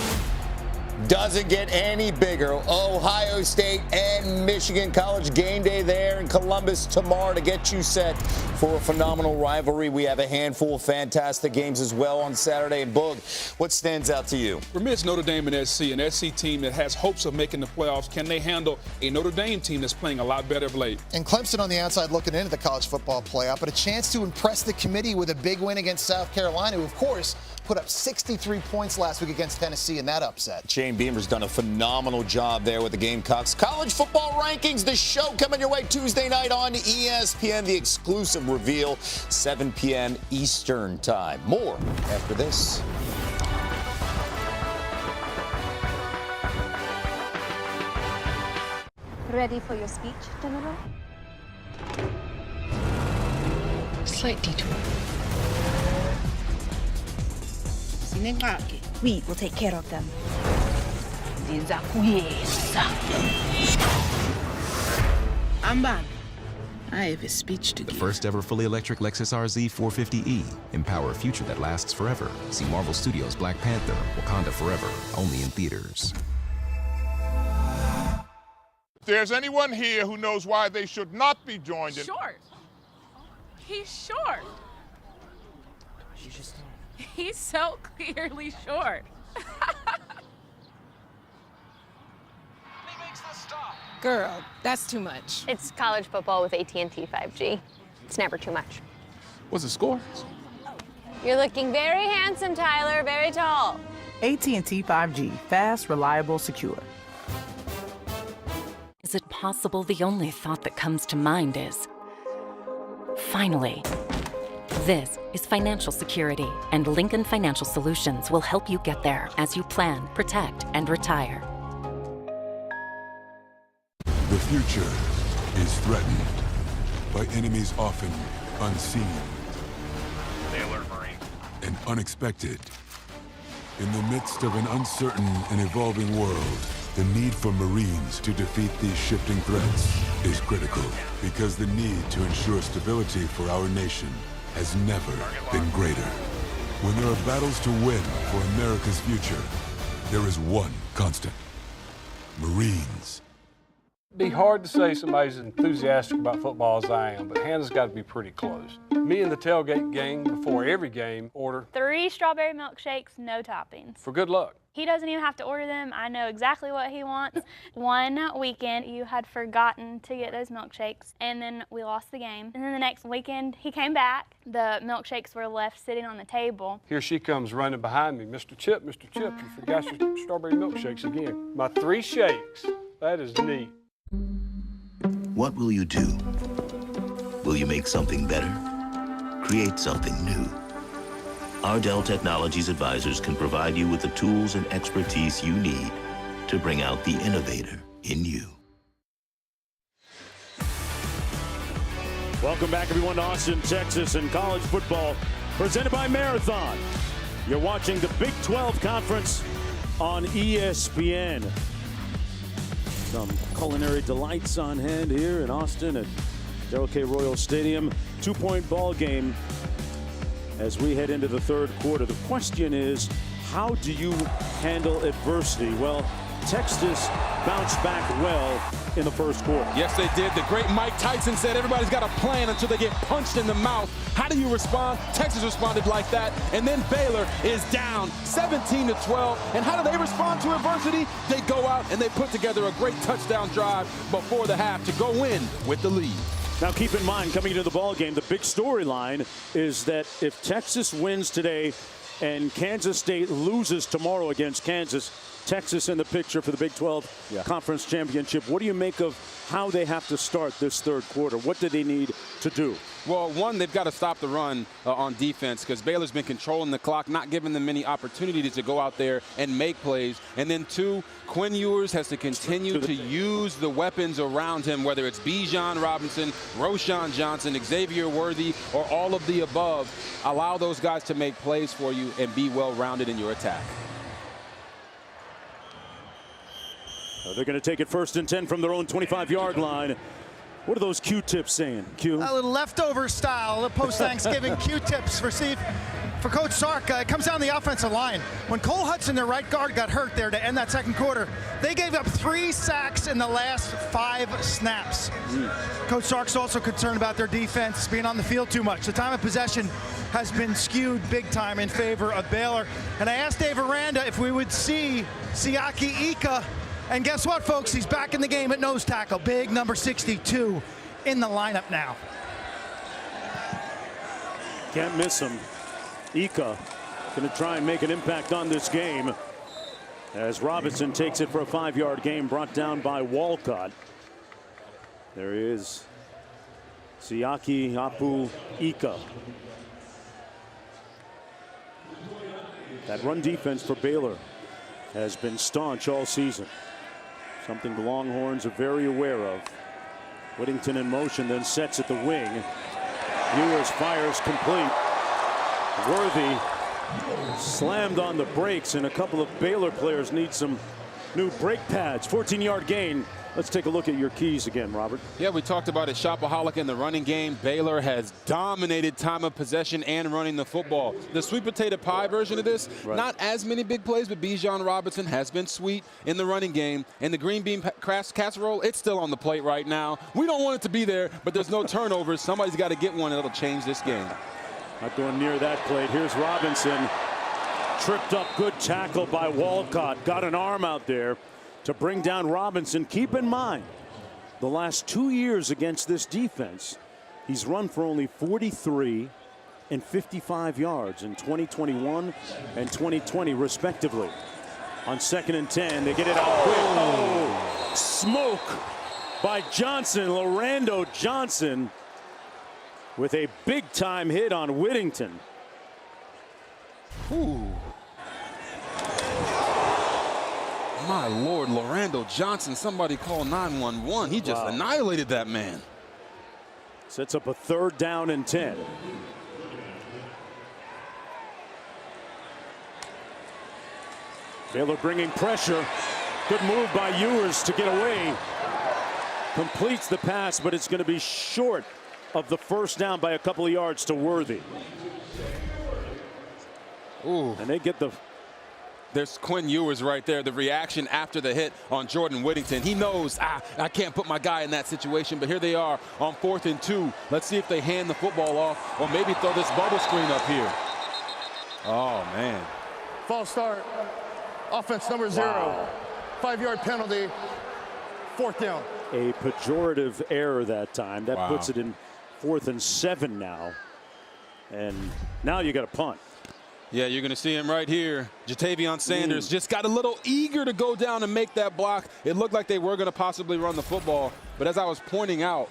Doesn't get any bigger. Ohio State and Michigan College game day there in Columbus tomorrow to get you set for a phenomenal rivalry. We have a handful of fantastic games as well on Saturday. And Boog, what stands out to you? For me, it's Notre Dame and SC, an SC team that has hopes of making the playoffs. Can they handle a Notre Dame team that's playing a lot better of late? And Clemson on the outside looking into the college football playoff, but a chance to impress the committee with a big win against South Carolina, who, of course, put up 63 points last week against Tennessee in that upset. Shane Beamer's done a phenomenal job there with the Gamecocks. College football rankings, the show coming your way Tuesday night on ESPN. The exclusive reveal, 7 p.m. Eastern time. More after this. Ready for your speech, General? Slight detour. We will take care of them. I'm Bob. I have a speech to The give. first ever fully electric Lexus RZ 450e. Empower a future that lasts forever. See Marvel Studios' Black Panther, Wakanda Forever, only in theaters. If there's anyone here who knows why they should not be joined in... Short. He's short. He's so clearly short. Girl, that's too much. It's college football with AT&T 5G. It's never too much. What's the score? You're looking very handsome, Tyler. Very tall. AT&T 5G. Fast, reliable, secure. Is it possible the only thought that comes to mind is, finally? This is financial security, and Lincoln Financial Solutions will help you get there as you plan, protect, and retire. The future is threatened by enemies often unseen. Baylor Marine. And unexpected. In the midst of an uncertain and evolving world, the need for Marines to defeat these shifting threats is critical, because the need to ensure stability for our nation has never been greater. When there are battles to win for America's future, there is one constant: Marines. It'd be hard to say somebody's as enthusiastic about football as I am, but Hannah's got to be pretty close. Me and the tailgate gang before every game order 3 strawberry milkshakes, no toppings. for good luck. He doesn't even have to order them. I know exactly what he wants. One weekend, you had forgotten to get those milkshakes, and then we lost the game. And then the next weekend, he came back. The milkshakes were left sitting on the table. Here she comes running behind me. Mr. Chip, you forgot your strawberry milkshakes again. My 3 shakes. That is neat. What will you do? Will you make something better? Create something new? Our Dell Technologies advisors can provide you with the tools and expertise you need to bring out the innovator in you. Welcome back, everyone, to Austin, Texas, and college football presented by Marathon. You're watching the Big 12 Conference on ESPN. Some culinary delights on hand here in Austin at Darrell K. Royal Stadium. 2-point ball game as we head into the third quarter. The question is, how do you handle adversity? Well, Texas bounced back well in the first quarter. Yes, they did. The great Mike Tyson said everybody's got a plan until they get punched in the mouth. How do you respond? Texas responded like that, and then Baylor is down 17-12. And how do they respond to adversity? They go out and they put together a great touchdown drive before the half to go in with the lead. Now keep in mind, coming into the ball game, the big storyline is that if Texas wins today and Kansas State loses tomorrow against Kansas, Texas in the picture for the Big 12 Conference Championship. What do you make of how they have to start this third quarter? What do they need to do? Well, one, they've got to stop the run on defense because Baylor's been controlling the clock, not giving them many opportunities to go out there and make plays. And then two, Quinn Ewers has to continue to use the weapons around him, whether it's Bijan Robinson, Roschon Johnson, Xavier Worthy, or all of the above. Allow those guys to make plays for you and be well-rounded in your attack. They're going to take it 1st and 10 from their own 25-yard line. What are those Q-tips saying, Q? A little leftover style, post-Thanksgiving Q-tips for Coach Sark. It comes down the offensive line. When Cole Hudson, their right guard, got hurt there to end that second quarter, they gave up 3 sacks in the last 5 snaps. Coach Sark's also concerned about their defense being on the field too much. The time of possession has been skewed big time in favor of Baylor. And I asked Dave Aranda if we would see Siaki Ika. And guess what, folks? He's back in the game at nose tackle. Big number 62 in the lineup now. Can't miss him. Ika going to try and make an impact on this game as Robinson takes it for a 5-yard gain brought down by Walcott. There he is. Siaki Apu Ika. That run defense for Baylor has been staunch all season. Something the Longhorns are very aware of. Whittington in motion, then sets at the wing. Ewers fires complete. Worthy slammed on the brakes, and a couple of Baylor players need some new brake pads. 14-yard gain. Let's take a look at your keys again, Robert. Yeah, we talked about it. Shopaholic in the running game. Baylor has dominated time of possession and running the football. The sweet potato pie version of this, not as many big plays, but Bijan Robinson has been sweet in the running game. And the green bean casserole, it's still on the plate right now. We don't want it to be there, but there's no turnovers. Somebody's got to get one, and it'll change this game. Not going near that plate. Here's Robinson. Tripped up, good tackle by Walcott. Got an arm out there to bring down Robinson. Keep in mind, the last 2 years against this defense, he's run for only 43 and 55 yards in 2021 and 2020, respectively. On 2nd and 10, they get it out quick. Oh, smoke by Johnson, Lorando Johnson, with a big-time hit on Whittington. Ooh. My Lord, Lorando Johnson, somebody call 911. He just annihilated that man. Sets up a 3rd down and 10. Baylor bringing pressure. Good move by Ewers to get away. Completes the pass, but it's going to be short of the 1st down by a couple of yards to Worthy. Ooh. And they get the There's Quinn Ewers right there, the reaction after the hit on Jordan Whittington. He knows, I can't put my guy in that situation, but here they are on 4th and 2. Let's see if they hand the football off or maybe throw this bubble screen up here. Oh, man. False start. Offense number 0. 5-yard penalty. 4th down. A pejorative error that time. That puts it in 4th and 7 now. And now you got a punt. Yeah, you're going to see him right here. Jatavion Sanders just got a little eager to go down and make that block. It looked like they were going to possibly run the football. But as I was pointing out,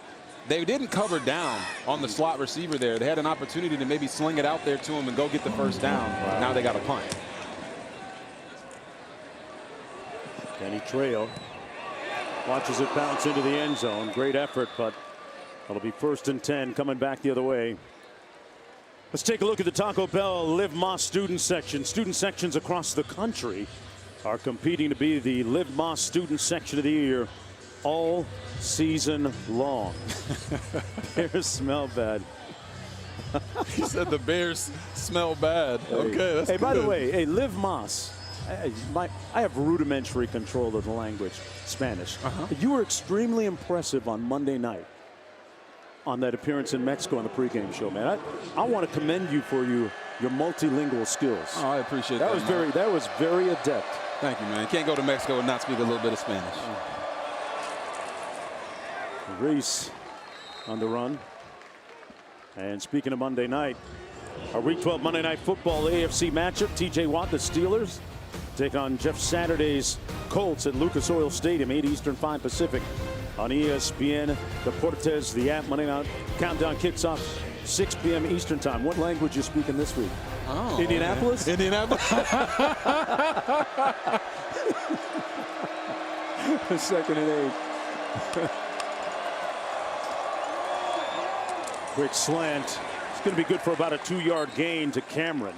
they didn't cover down on the slot receiver there. They had an opportunity to maybe sling it out there to him and go get the first down. Now they got a punt. Kenny Trejo watches it bounce into the end zone. Great effort, but it'll be 1st and 10 coming back the other way. Let's take a look at the Taco Bell Live Más student section. Student sections across the country are competing to be the Live Más student section of the year all season long. Bears smell bad. He said the Bears smell bad. Okay, that's Hey, by good. the way, hey, Live Más. I have rudimentary control of the language, Spanish. You were extremely impressive on Monday night on that appearance in Mexico on the pregame show, man. I want to commend you for your multilingual skills. Oh, I appreciate that. That was very adept. Thank you, man. Can't go to Mexico and not speak a little bit of Spanish. Reese on the run. And speaking of Monday night, our Week 12 Monday Night Football AFC matchup, T.J. Watt, the Steelers, take on Jeff Saturday's Colts at Lucas Oil Stadium, 8 Eastern, 5 Pacific. On ESPN, Deportes, the app. Monday night countdown kicks off 6 p.m. Eastern time. What language you speaking this week? Oh, Indianapolis? Man. Indianapolis. 2nd and 8. Quick slant. It's going to be good for about a 2-yard gain to Cameron.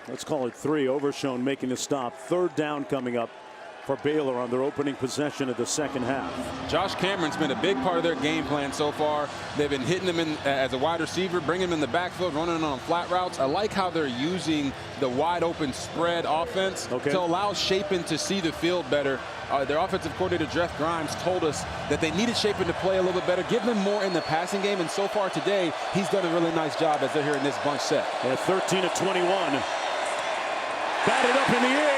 Let's call it 3. Overshown making the stop. 3rd down coming up for Baylor on their opening possession of the second half. Josh Cameron's been a big part of their game plan so far. They've been hitting him in as a wide receiver, bringing him in the backfield, running on flat routes. I like how they're using the wide open spread offense to allow Chapin to see the field better. Their offensive coordinator, Jeff Grimes, told us that they needed Chapin to play a little bit better, give them more in the passing game, and so far today, he's done a really nice job as they're here in this bunch set. At 13 of 21. Batted up in the air.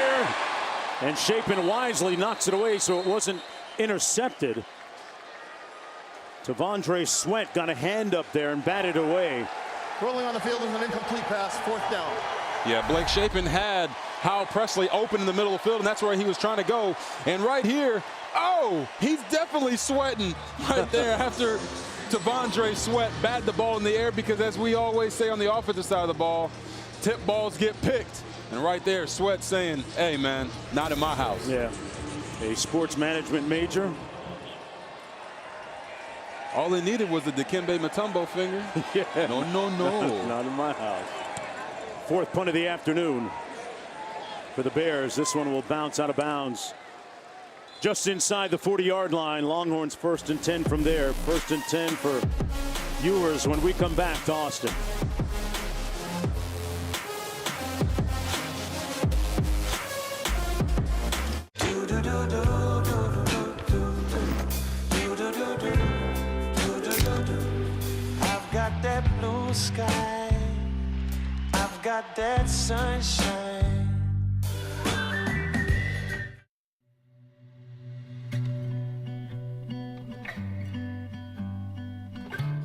And Chapin wisely knocks it away so it wasn't intercepted. Tavondre Sweat got a hand up there and batted away. Rolling on the field is an incomplete pass, 4th down. Yeah, Blake Chapin had Howell Presley open in the middle of the field, and that's where he was trying to go. And right here, he's definitely sweating right there after Tavondre Sweat batted the ball in the air, because as we always say on the offensive side of the ball, tip balls get picked. And right there, Sweat saying, hey, man, not in my house. Yeah, a sports management major. All they needed was the Dikembe Mutombo finger. Yeah. No. Not in my house. 4th punt of the afternoon for the Bears. This one will bounce out of bounds just inside the 40-yard line. Longhorns 1st and 10 from there. 1st and 10 for Ewers when we come back to Austin. I've got that blue sky, I've got that sunshine.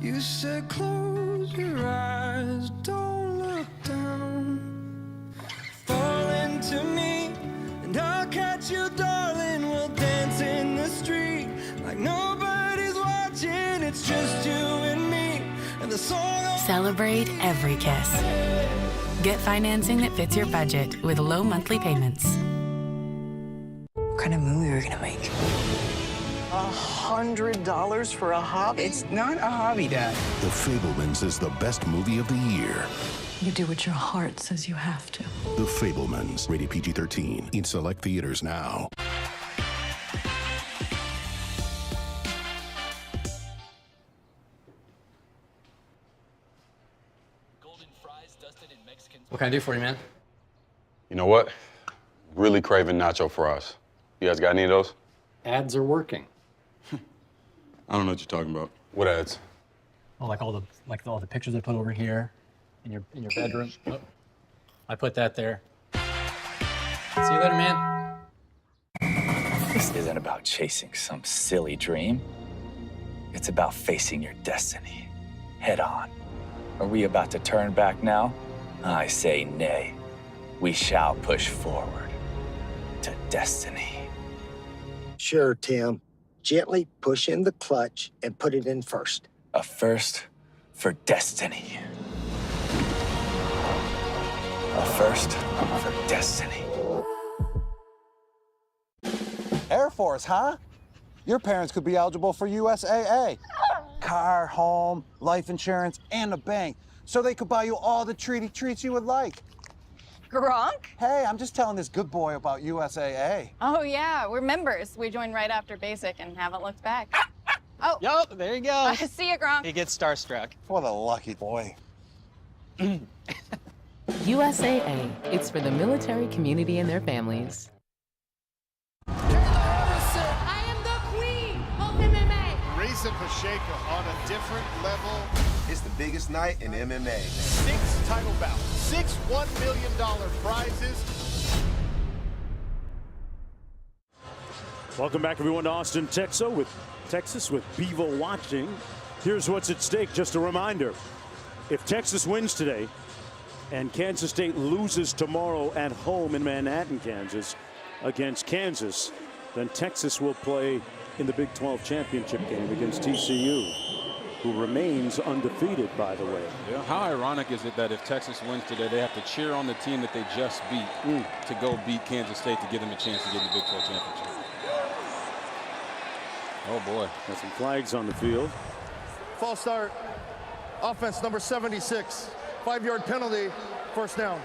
You said close your eyes, don't look down. Fall into me and I'll catch you, darling. We'll dance in the street like nobody's watching. It's just you and me and the song. Celebrate every kiss. Get financing that fits your budget with low monthly payments. What kind of movie are we gonna make? $100 for a hobby? It's not a hobby, Dad. The Fabelmans is the best movie of the year. You do what your heart says you have to. The Fabelmans, rated PG-13, in select theaters now. What can I do for you, man? You know what? really craving nacho fries. You guys got any of those? Ads are working. I don't know what you're talking about. What ads? Oh, like all the pictures I put over here in your bedroom. Oh, I put that there. See you later, man. This isn't about chasing some silly dream. It's about facing your destiny head on. Are we about to turn back now? I say nay. We shall push forward to destiny. Sure, Tim. Gently push in the clutch and put it in first. A first for destiny. A first for destiny. Air Force, huh? Your parents could be eligible for USAA. Car, home, life insurance, and a bank. So they could buy you all the treats you would like. Gronk? Hey, I'm just telling this good boy about USAA. Oh, yeah, we're members. We joined right after basic and haven't looked back. Oh. Yup, there you go. See ya, Gronk. He gets starstruck. What a lucky boy. USAA. It's for the military community and their families. I am the queen of MMA. Reza Pacheco on a different level. It's the biggest night in MMA. 6 title bouts, 6 $1 million prizes. Welcome back, everyone, to Austin, Texas with Bevo watching. Here's what's at stake. Just a reminder. If Texas wins today and Kansas State loses tomorrow at home in Manhattan, Kansas, against Kansas, then Texas will play in the Big 12 championship game against TCU, who remains undefeated, by the way. Yeah. How ironic is it that if Texas wins today, they have to cheer on the team that they just beat to go beat Kansas State to give them a chance to get in the Big 12 championship? Oh, boy. Got some flags on the field. False start. Offense number 76. 5-yard penalty. First down.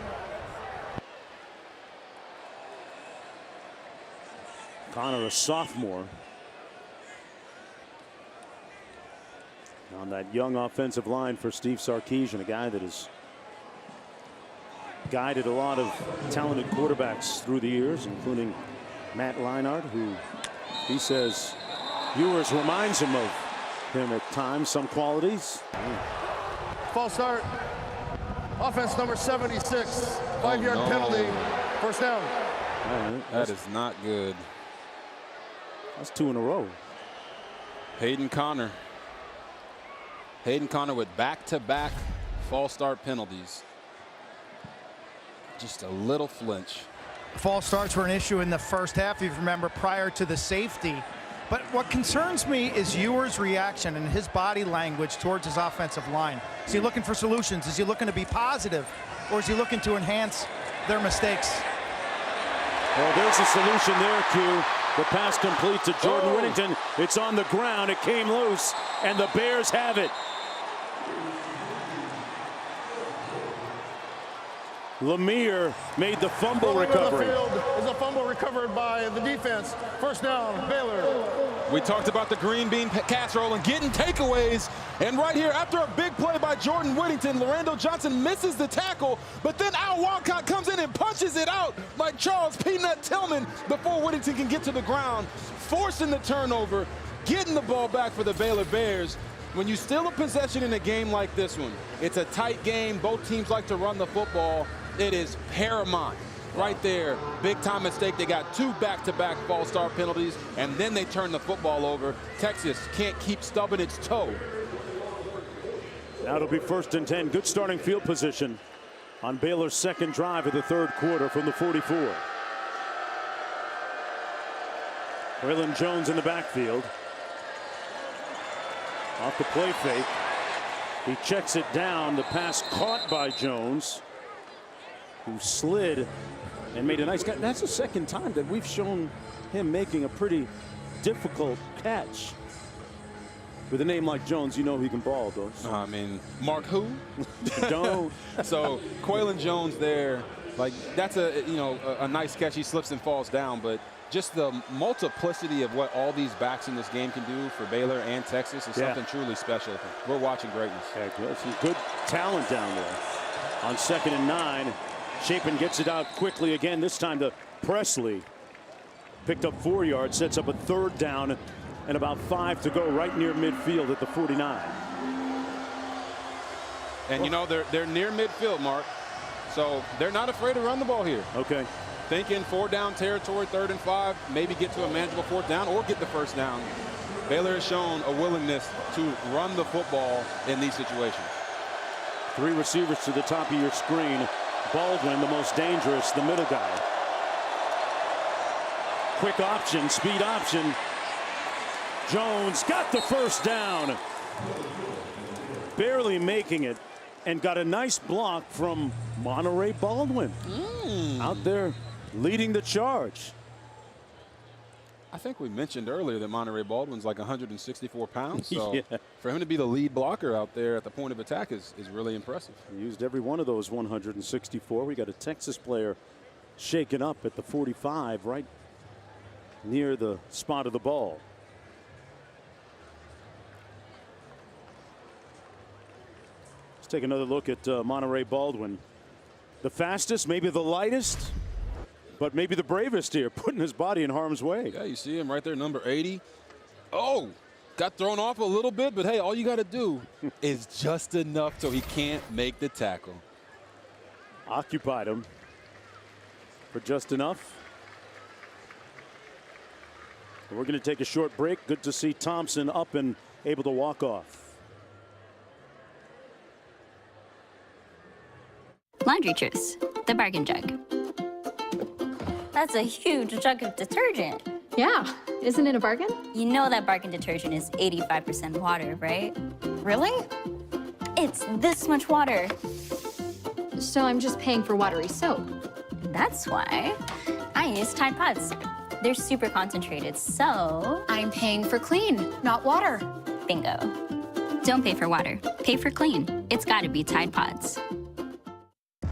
Connor, a sophomore. On that young offensive line for Steve Sarkisian, a guy that has guided a lot of talented quarterbacks through the years, including Matt Leinart, who he says Ewers reminds him of him at times, some qualities. False start. Offense number 76. 5-yard penalty. First down. That is not good. That's 2 in a row. Hayden Connor with back-to-back false start penalties. Just a little flinch. False starts were an issue in the first half, if you remember, prior to the safety. But what concerns me is Ewers' reaction and his body language towards his offensive line. Is he looking for solutions? Is he looking to be positive? Or is he looking to enhance their mistakes? Well, there's a solution there, Q. The pass complete to Jordan Whittington. It's on the ground. It came loose, and the Bears have it. Lemire made the fumble recovery. Is a fumble recovered by the defense. First down, Baylor. We talked about the green bean casserole and getting takeaways. And right here, after a big play by Jordan Whittington, Lorando Johnson misses the tackle, but then Al Walcott comes in and punches it out like Charles Peanut Tillman before Whittington can get to the ground, forcing the turnover, getting the ball back for the Baylor Bears. When you steal a possession in a game like this one, it's a tight game. Both teams like to run the football. It is paramount. Right there, big time mistake. They got 2 back-to-back false start penalties, and then they turn the football over. Texas can't keep stubbing its toe. Now it'll be 1st and 10. Good starting field position on Baylor's second drive of the third quarter from the 44. Waylon Jones in the backfield. Off the play fake. He checks it down. The pass caught by Jones, who slid and made a nice catch. That's the second time that we've shown him making a pretty difficult catch. With a name like Jones, you know he can ball, though. I mean, Mark who? Don't. So Quaylon Jones there, like that's a nice catch. He slips and falls down, but just the multiplicity of what all these backs in this game can do for Baylor and Texas is something truly special. We're watching greatness. Yeah, some good talent down there. On 2nd and 9, Chapin gets it out quickly again, this time to Presley. Picked up 4 yards, sets up a 3rd down, and about 5 to go right near midfield at the 49. And you know, they're near midfield, Mark. So they're not afraid to run the ball here. Okay. Thinking 4-down territory, 3rd and 5, maybe get to a manageable 4th down or get the 1st down. Baylor has shown a willingness to run the football in these situations. 3 receivers to the top of your screen. Baldwin, the most dangerous, the middle guy. Quick option, speed option. Jones got the 1st down. Barely making it, and got a nice block from Monterey Baldwin. Out there leading the charge. I think we mentioned earlier that Monterey Baldwin's like 164 pounds. So Yeah. for him to be the lead blocker out there at the point of attack is really impressive. He used every one of those 164. We got a Texas player shaken up at the 45 right near the spot of the ball. Let's take another look at Monterey Baldwin. The fastest, maybe the lightest, but maybe the bravest here, putting his body in harm's way. Yeah, you see him right there, number 80. Oh, got thrown off a little bit, but hey, all you got to do is just enough so he can't make the tackle. Occupied him for just enough. We're going to take a short break. Good to see Thompson up and able to walk off. Laundry Truce, the bargain jug. That's a huge jug of detergent. Yeah, isn't it a bargain? You know that bargain detergent is 85% water, right? Really? It's this much water. So I'm just paying for watery soap. That's why I use Tide Pods. They're super concentrated, so I'm paying for clean, not water. Bingo. Don't pay for water, pay for clean. It's gotta be Tide Pods.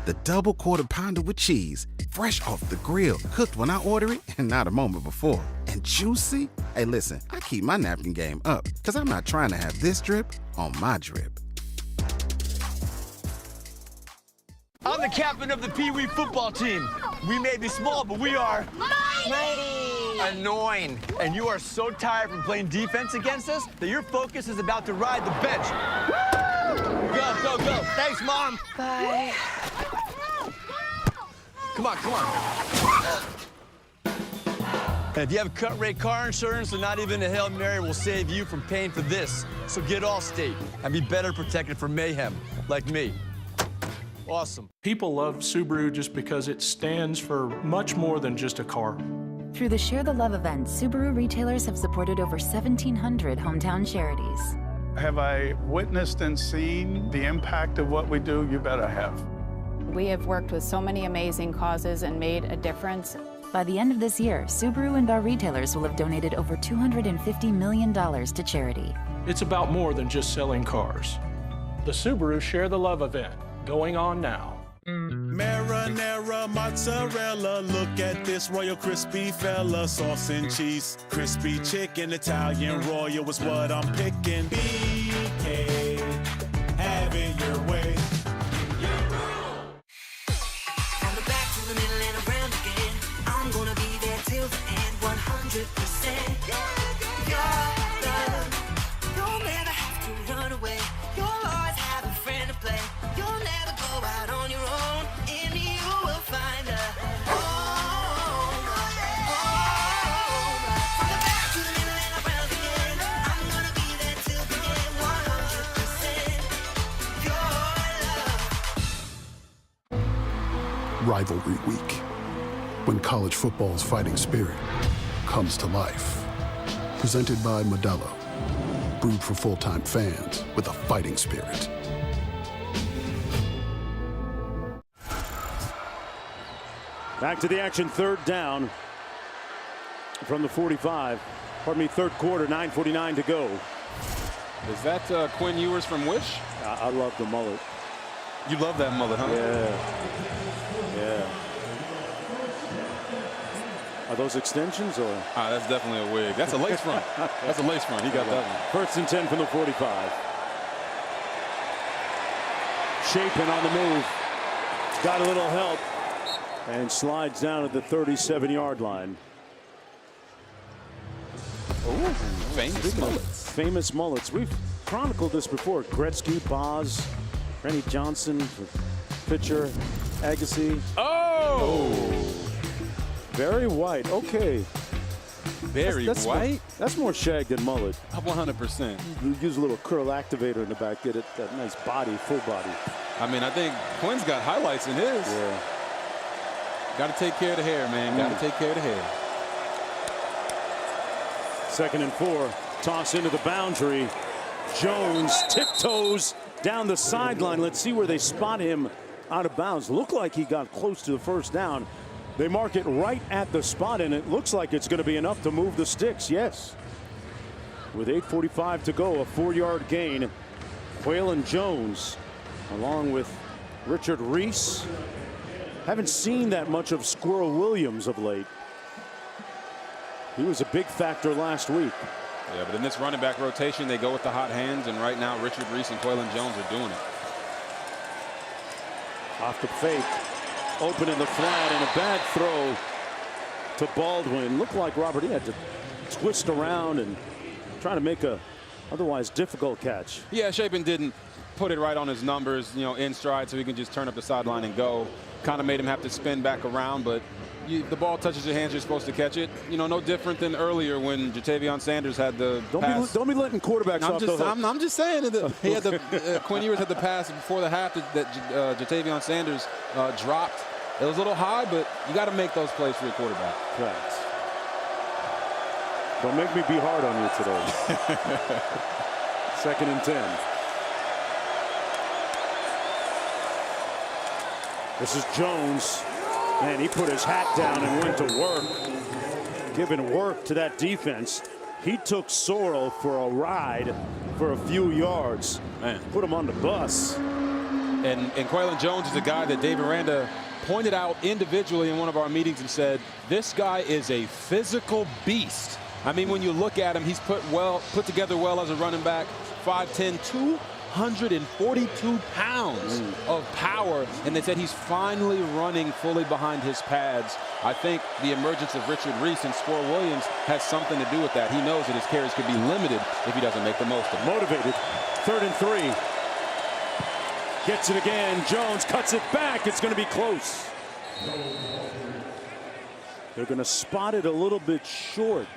The double quarter pounder with cheese, fresh off the grill, cooked when I order it and not a moment before. And juicy? Hey, listen, I keep my napkin game up because I'm not trying to have this drip on my drip. I'm the captain of the Pee Wee football team. We may be small, but we are mighty, annoying. And you are so tired from playing defense against us that your focus is about to ride the bench. Go, go, go. Thanks, Mom. Bye. Come on, come on. And if you have cut rate car insurance, then not even a Hail Mary will save you from paying for this. So get Allstate and be better protected from mayhem, like me. Awesome. People love Subaru just because it stands for much more than just a car. Through the Share the Love event, Subaru retailers have supported over 1,700 hometown charities. Have I witnessed and seen the impact of what we do? You bet I have. We have worked with so many amazing causes and made a difference. By the end of this year, Subaru and our retailers will have donated over $250 million to charity. It's about more than just selling cars. The Subaru Share the Love event, going on now. Marinara, mozzarella, look at this royal crispy fella. Sauce and cheese, crispy chicken, Italian royal is what I'm picking. BK, have it your way. From the back to the middle and around again, I'm gonna be there till the end, 100%. Your love, you'll never have to run away. You'll always have a friend to play. You'll never go out on your own. In me you will find a home. From the back to the middle and around again, I'm gonna be there till the end, 100%. Your love. Rivalry Week, when college football's fighting spirit comes to life. Presented by Modelo, brewed for full-time fans with a fighting spirit. Back to the action, 3rd down from the 45. Pardon me, 3rd quarter, 9:49 to go. Is that Quinn Ewers from Wish? I love the mullet. You love that mullet, huh? Yeah. Are those extensions or? That's definitely a wig. That's a lace front. That's a lace front. He got that one. 1st and 10 from the 45. Chapin on the move. Got a little help. And slides down at the 37-yard line. Oh, famous mullets. Famous mullets. We've chronicled this before. Gretzky, Boz, Rennie Johnson, pitcher, Agassi. Oh! Very white. Okay. Very white? That's more shag than mullet. 100%. You use a little curl activator in the back, get it that nice body, full body. I mean, I think Quinn's got highlights in his. Yeah. Got to take care of the hair, man. Got to take care of the hair. 2nd and 4. Toss into the boundary. Jones tiptoes down the sideline. Let's see where they spot him out of bounds. Looked like he got close to the first down. They mark it right at the spot, and it looks like it's going to be enough to move the sticks. Yes. With 8:45 to go, a 4-yard gain. Quaylon Jones, along with Richard Reese. Haven't seen that much of Squirrel Williams of late. He was a big factor last week. Yeah, but in this running back rotation, they go with the hot hands, and right now Richard Reese and Quaylon Jones are doing it. Off the fake. Open in the flat, and a bad throw to Baldwin. Looked like Robert, he had to twist around and try to make a otherwise difficult catch. Yeah, Shapen didn't put it right on his numbers, you know, in stride, so he can just turn up the sideline and go. Kind of made him have to spin back around, but the ball touches your hands, you're supposed to catch it. You know, no different than earlier when Jatavion Sanders had the pass. Don't be letting quarterbacks off the hook. I'm just saying that he had the Quinn Ewers had the pass before the half that Jatavion Sanders dropped. It was a little high, but you got to make those plays for your quarterback. Right. Don't make me be hard on you today. 2nd and 10. This is Jones. Man, he put his hat down and went to work, giving work to that defense. He took Sorrell for a ride for a few yards. Man, put him on the bus. And Quaylon Jones is a guy that Dave Aranda pointed out individually in one of our meetings and said, this guy is a physical beast. I mean, when you look at him, he's put together well as a running back. 5'10", 242 pounds of power, and they said he's finally running fully behind his pads. I think the emergence of Richard Reese and Squirrel Williams has something to do with that. He knows that his carries could be limited if he doesn't make the most of it. Motivated. 3rd and 3. Gets it again. Jones cuts it back. It's going to be close. They're going to spot it a little bit short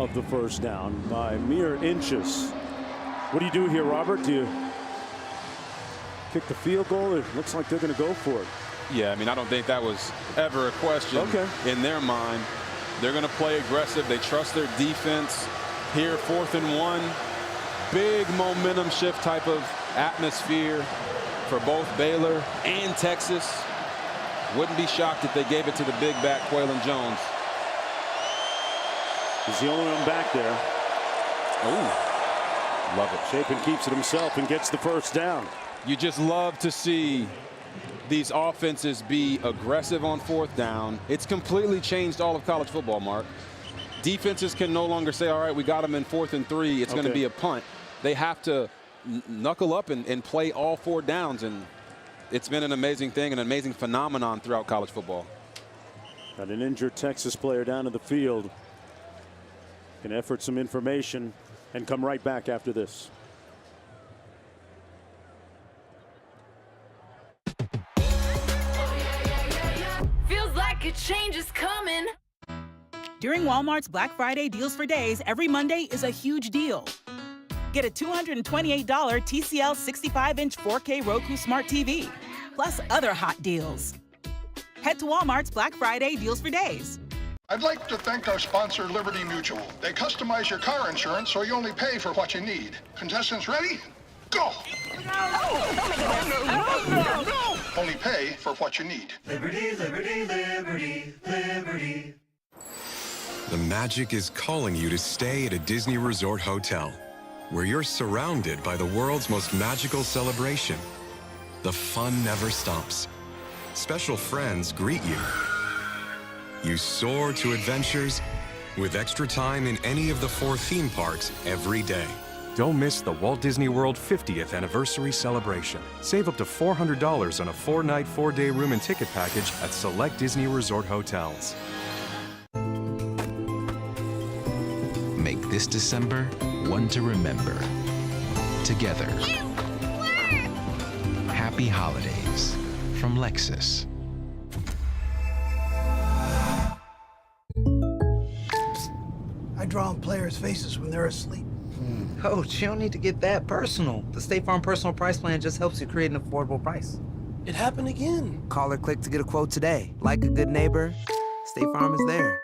of the first down by mere inches. What do you do here, Robert? Do you kick the field goal? It looks like they're going to go for it. Yeah, I mean, I don't think that was ever a question in their mind. They're going to play aggressive. They trust their defense. Here, 4th and 1. Big momentum shift type of atmosphere for both Baylor and Texas. Wouldn't be shocked if they gave it to the big back, Quaylon Jones. He's the only one back there. Ooh. Love it. Shapen keeps it himself and gets the first down. You just love to see these offenses be aggressive on 4th down. It's completely changed all of college football, Mark. Defenses can no longer say, all right, we got them in 4th and 3. It's going to be a punt. They have to knuckle up and play all 4 downs. And it's been an amazing thing, an amazing phenomenon throughout college football. Got an injured Texas player down in the field. Can effort some information and come right back after this. Feels like a change is coming. During Walmart's Black Friday Deals for Days, every Monday is a huge deal. Get a $228 TCL 65-inch 4K Roku Smart TV, plus other hot deals. Head to Walmart's Black Friday Deals for Days. I'd like to thank our sponsor, Liberty Mutual. They customize your car insurance so you only pay for what you need. Contestants ready? Go! No. Only pay for what you need. Liberty, liberty, liberty, liberty. The magic is calling you to stay at a Disney Resort hotel, where you're surrounded by the world's most magical celebration. The fun never stops. Special friends greet you. You soar to adventures with extra time in any of the 4 theme parks every day. Don't miss the Walt Disney World 50th anniversary celebration. Save up to $400 on a 4-night, 4-day room and ticket package at select Disney Resort hotels. Make this December one to remember. Together. Happy holidays from Lexus. I draw on players' faces when they're asleep. Coach, you don't need to get that personal. The State Farm Personal Price Plan just helps you create an affordable price. It happened again. Call or click to get a quote today. Like a good neighbor, State Farm is there.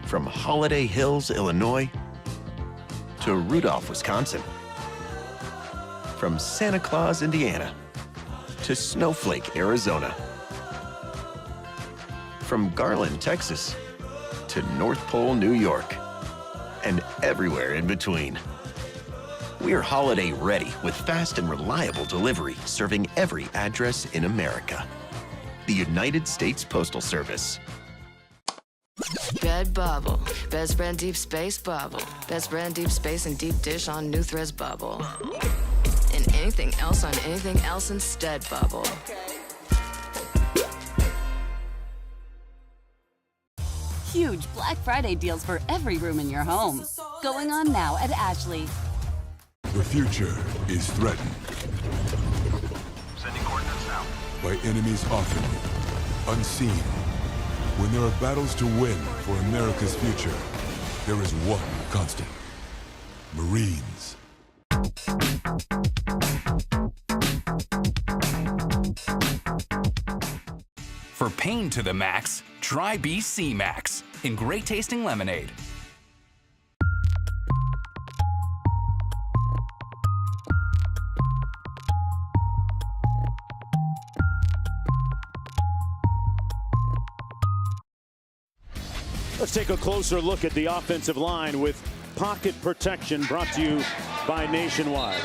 From Holiday Hills, Illinois, to Rudolph, Wisconsin. From Santa Claus, Indiana, to Snowflake, Arizona. From Garland, Texas, to North Pole, New York, and everywhere in between. We're holiday ready with fast and reliable delivery, serving every address in America. The United States Postal Service. Bed bubble. Best brand deep space bubble. Best brand deep space and deep dish on new threads bubble. And anything else on anything else instead bubble. Huge Black Friday deals for every room in your home. Going on now at Ashley. The future is threatened. Sending coordinates now. By enemies often unseen. When there are battles to win for America's future, there is one constant. Marines. For pain to the max, try BC Max in great tasting lemonade. Let's take a closer look at the offensive line with pocket protection brought to you by Nationwide.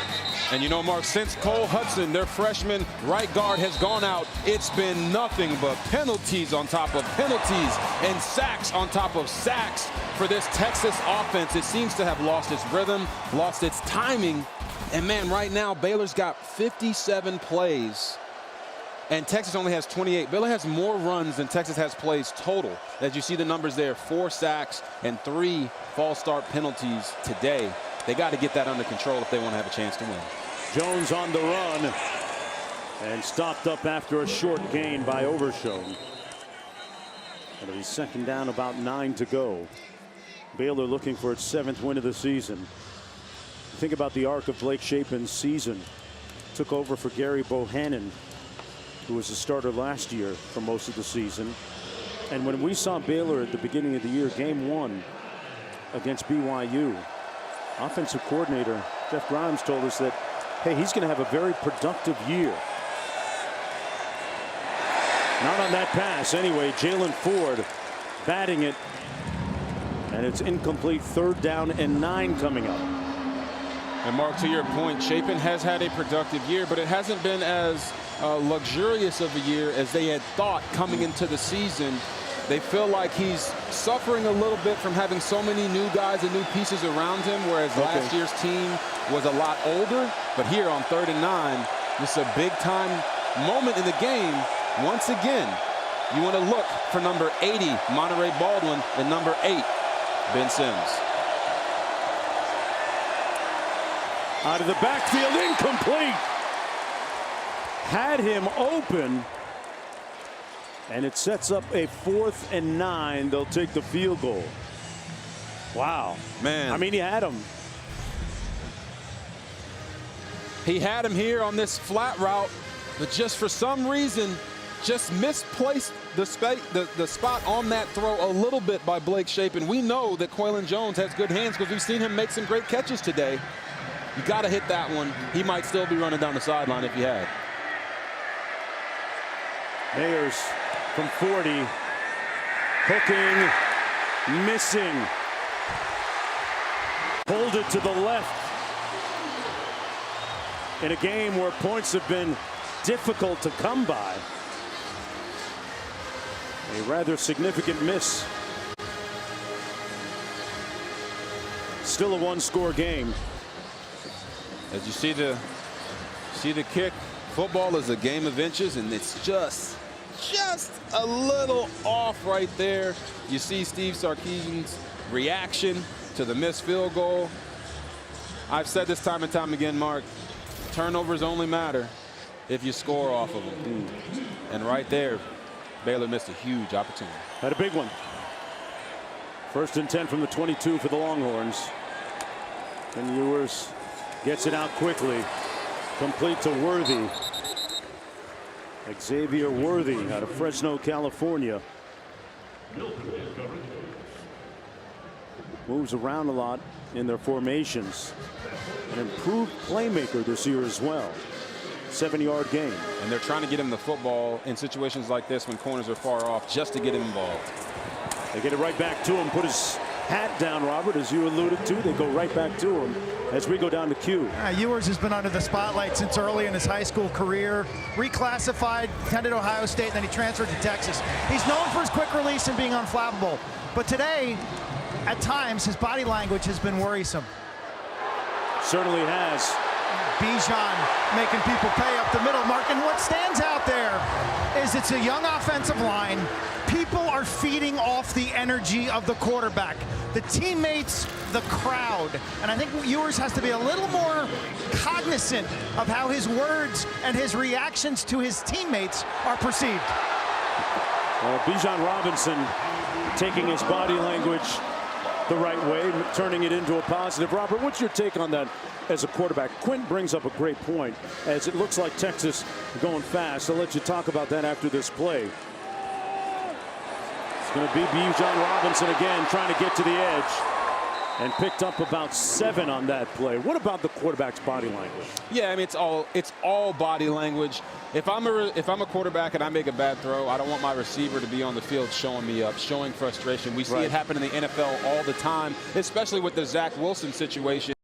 And you know, Mark, since Cole Hudson, their freshman right guard, has gone out, it's been nothing but penalties on top of penalties and sacks on top of sacks for this Texas offense. It seems to have lost its rhythm, lost its timing. And man, right now, Baylor's got 57 plays. And Texas only has 28. Baylor has more runs than Texas has plays total. As you see the numbers there, 4 sacks and 3 false start penalties today. They got to get that under control if they want to have a chance to win. Jones on the run and stopped up after a short gain by Overshown. It'll be second down, about 9 to go. Baylor looking for its 7th win of the season. Think about the arc of Blake Shapen's season. Took over for Gary Bohannon, who was a starter last year for most of the season. And when we saw Baylor at the beginning of the year, game 1 against BYU, offensive coordinator Jeff Grimes told us that, hey, he's going to have a very productive year. Not on that pass anyway. Jalen Ford batting it, and it's incomplete. 3rd down and 9 coming up. And Mark, to your point, Shapen has had a productive year, but it hasn't been as luxurious of a year as they had thought coming into the season. They feel like he's suffering a little bit from having so many new guys and new pieces around him, whereas last year's team was a lot older. But here on 3rd and 9, this is a big-time moment in the game. Once again, you want to look for number 80, Monterey Baldwin, and number 8, Ben Sims. Out of the backfield, incomplete. Had him open, and it sets up a 4th and 9. They'll take the field goal. Wow, man. I mean, he had him. He had him here on this flat route, but just for some reason, just misplaced the spot on that throw a little bit by Blake Shapen. We know that Quaylon Jones has good hands because we've seen him make some great catches today. You got to hit that one. He might still be running down the sideline if he had. Mayers from 40, hooking, missing. Pulled it to the left. In a game where points have been difficult to come by. A rather significant miss. still a one-score game. As you see the kick, football is a game of inches, and it's just a little off right there. You see Steve Sarkisian's reaction to the missed field goal. I've said this time and time again, Mark, turnovers only matter if you score off of them. And right there, Baylor missed a huge opportunity. Had a big one. 1st and 10 from the 22 for the Longhorns. And Ewers gets it out quickly. Complete to Worthy. Xavier Worthy out of Fresno, California. Moves around a lot in their formations. An improved playmaker this year as well. 7-yard gain. And they're trying to get him the football in situations like this when corners are far off, just to get him involved. They get it right back to him. Put his hat down, Robert, as you alluded to. They go right back to him as we go down to Q. Ewers has been under the spotlight since early in his high school career. Reclassified, attended Ohio State, and then he transferred to Texas. He's known for his quick release and being unflappable. But today, at times, his body language has been worrisome. Certainly has. Bijan making people pay up the middle, Mark. And what stands out there is it's a young offensive line. People are feeding off the energy of the quarterback, the teammates, the crowd. And I think Ewers has to be a little more cognizant of how his words and his reactions to his teammates are perceived. Bijan Robinson taking his body language the right way, turning it into a positive. Robert, what's your take on that as a quarterback? Quint brings up a great point, as it looks like Texas going fast. I'll let you talk about that after this play. It's going to be Bijan Robinson again, trying to get to the edge, and picked up about 7 on that play. What about the quarterback's body language? Yeah, I mean, it's all body language. If I'm a quarterback and I make a bad throw, I don't want my receiver to be on the field showing me up, showing frustration. We see it happen in the NFL all the time, especially with the Zach Wilson situation.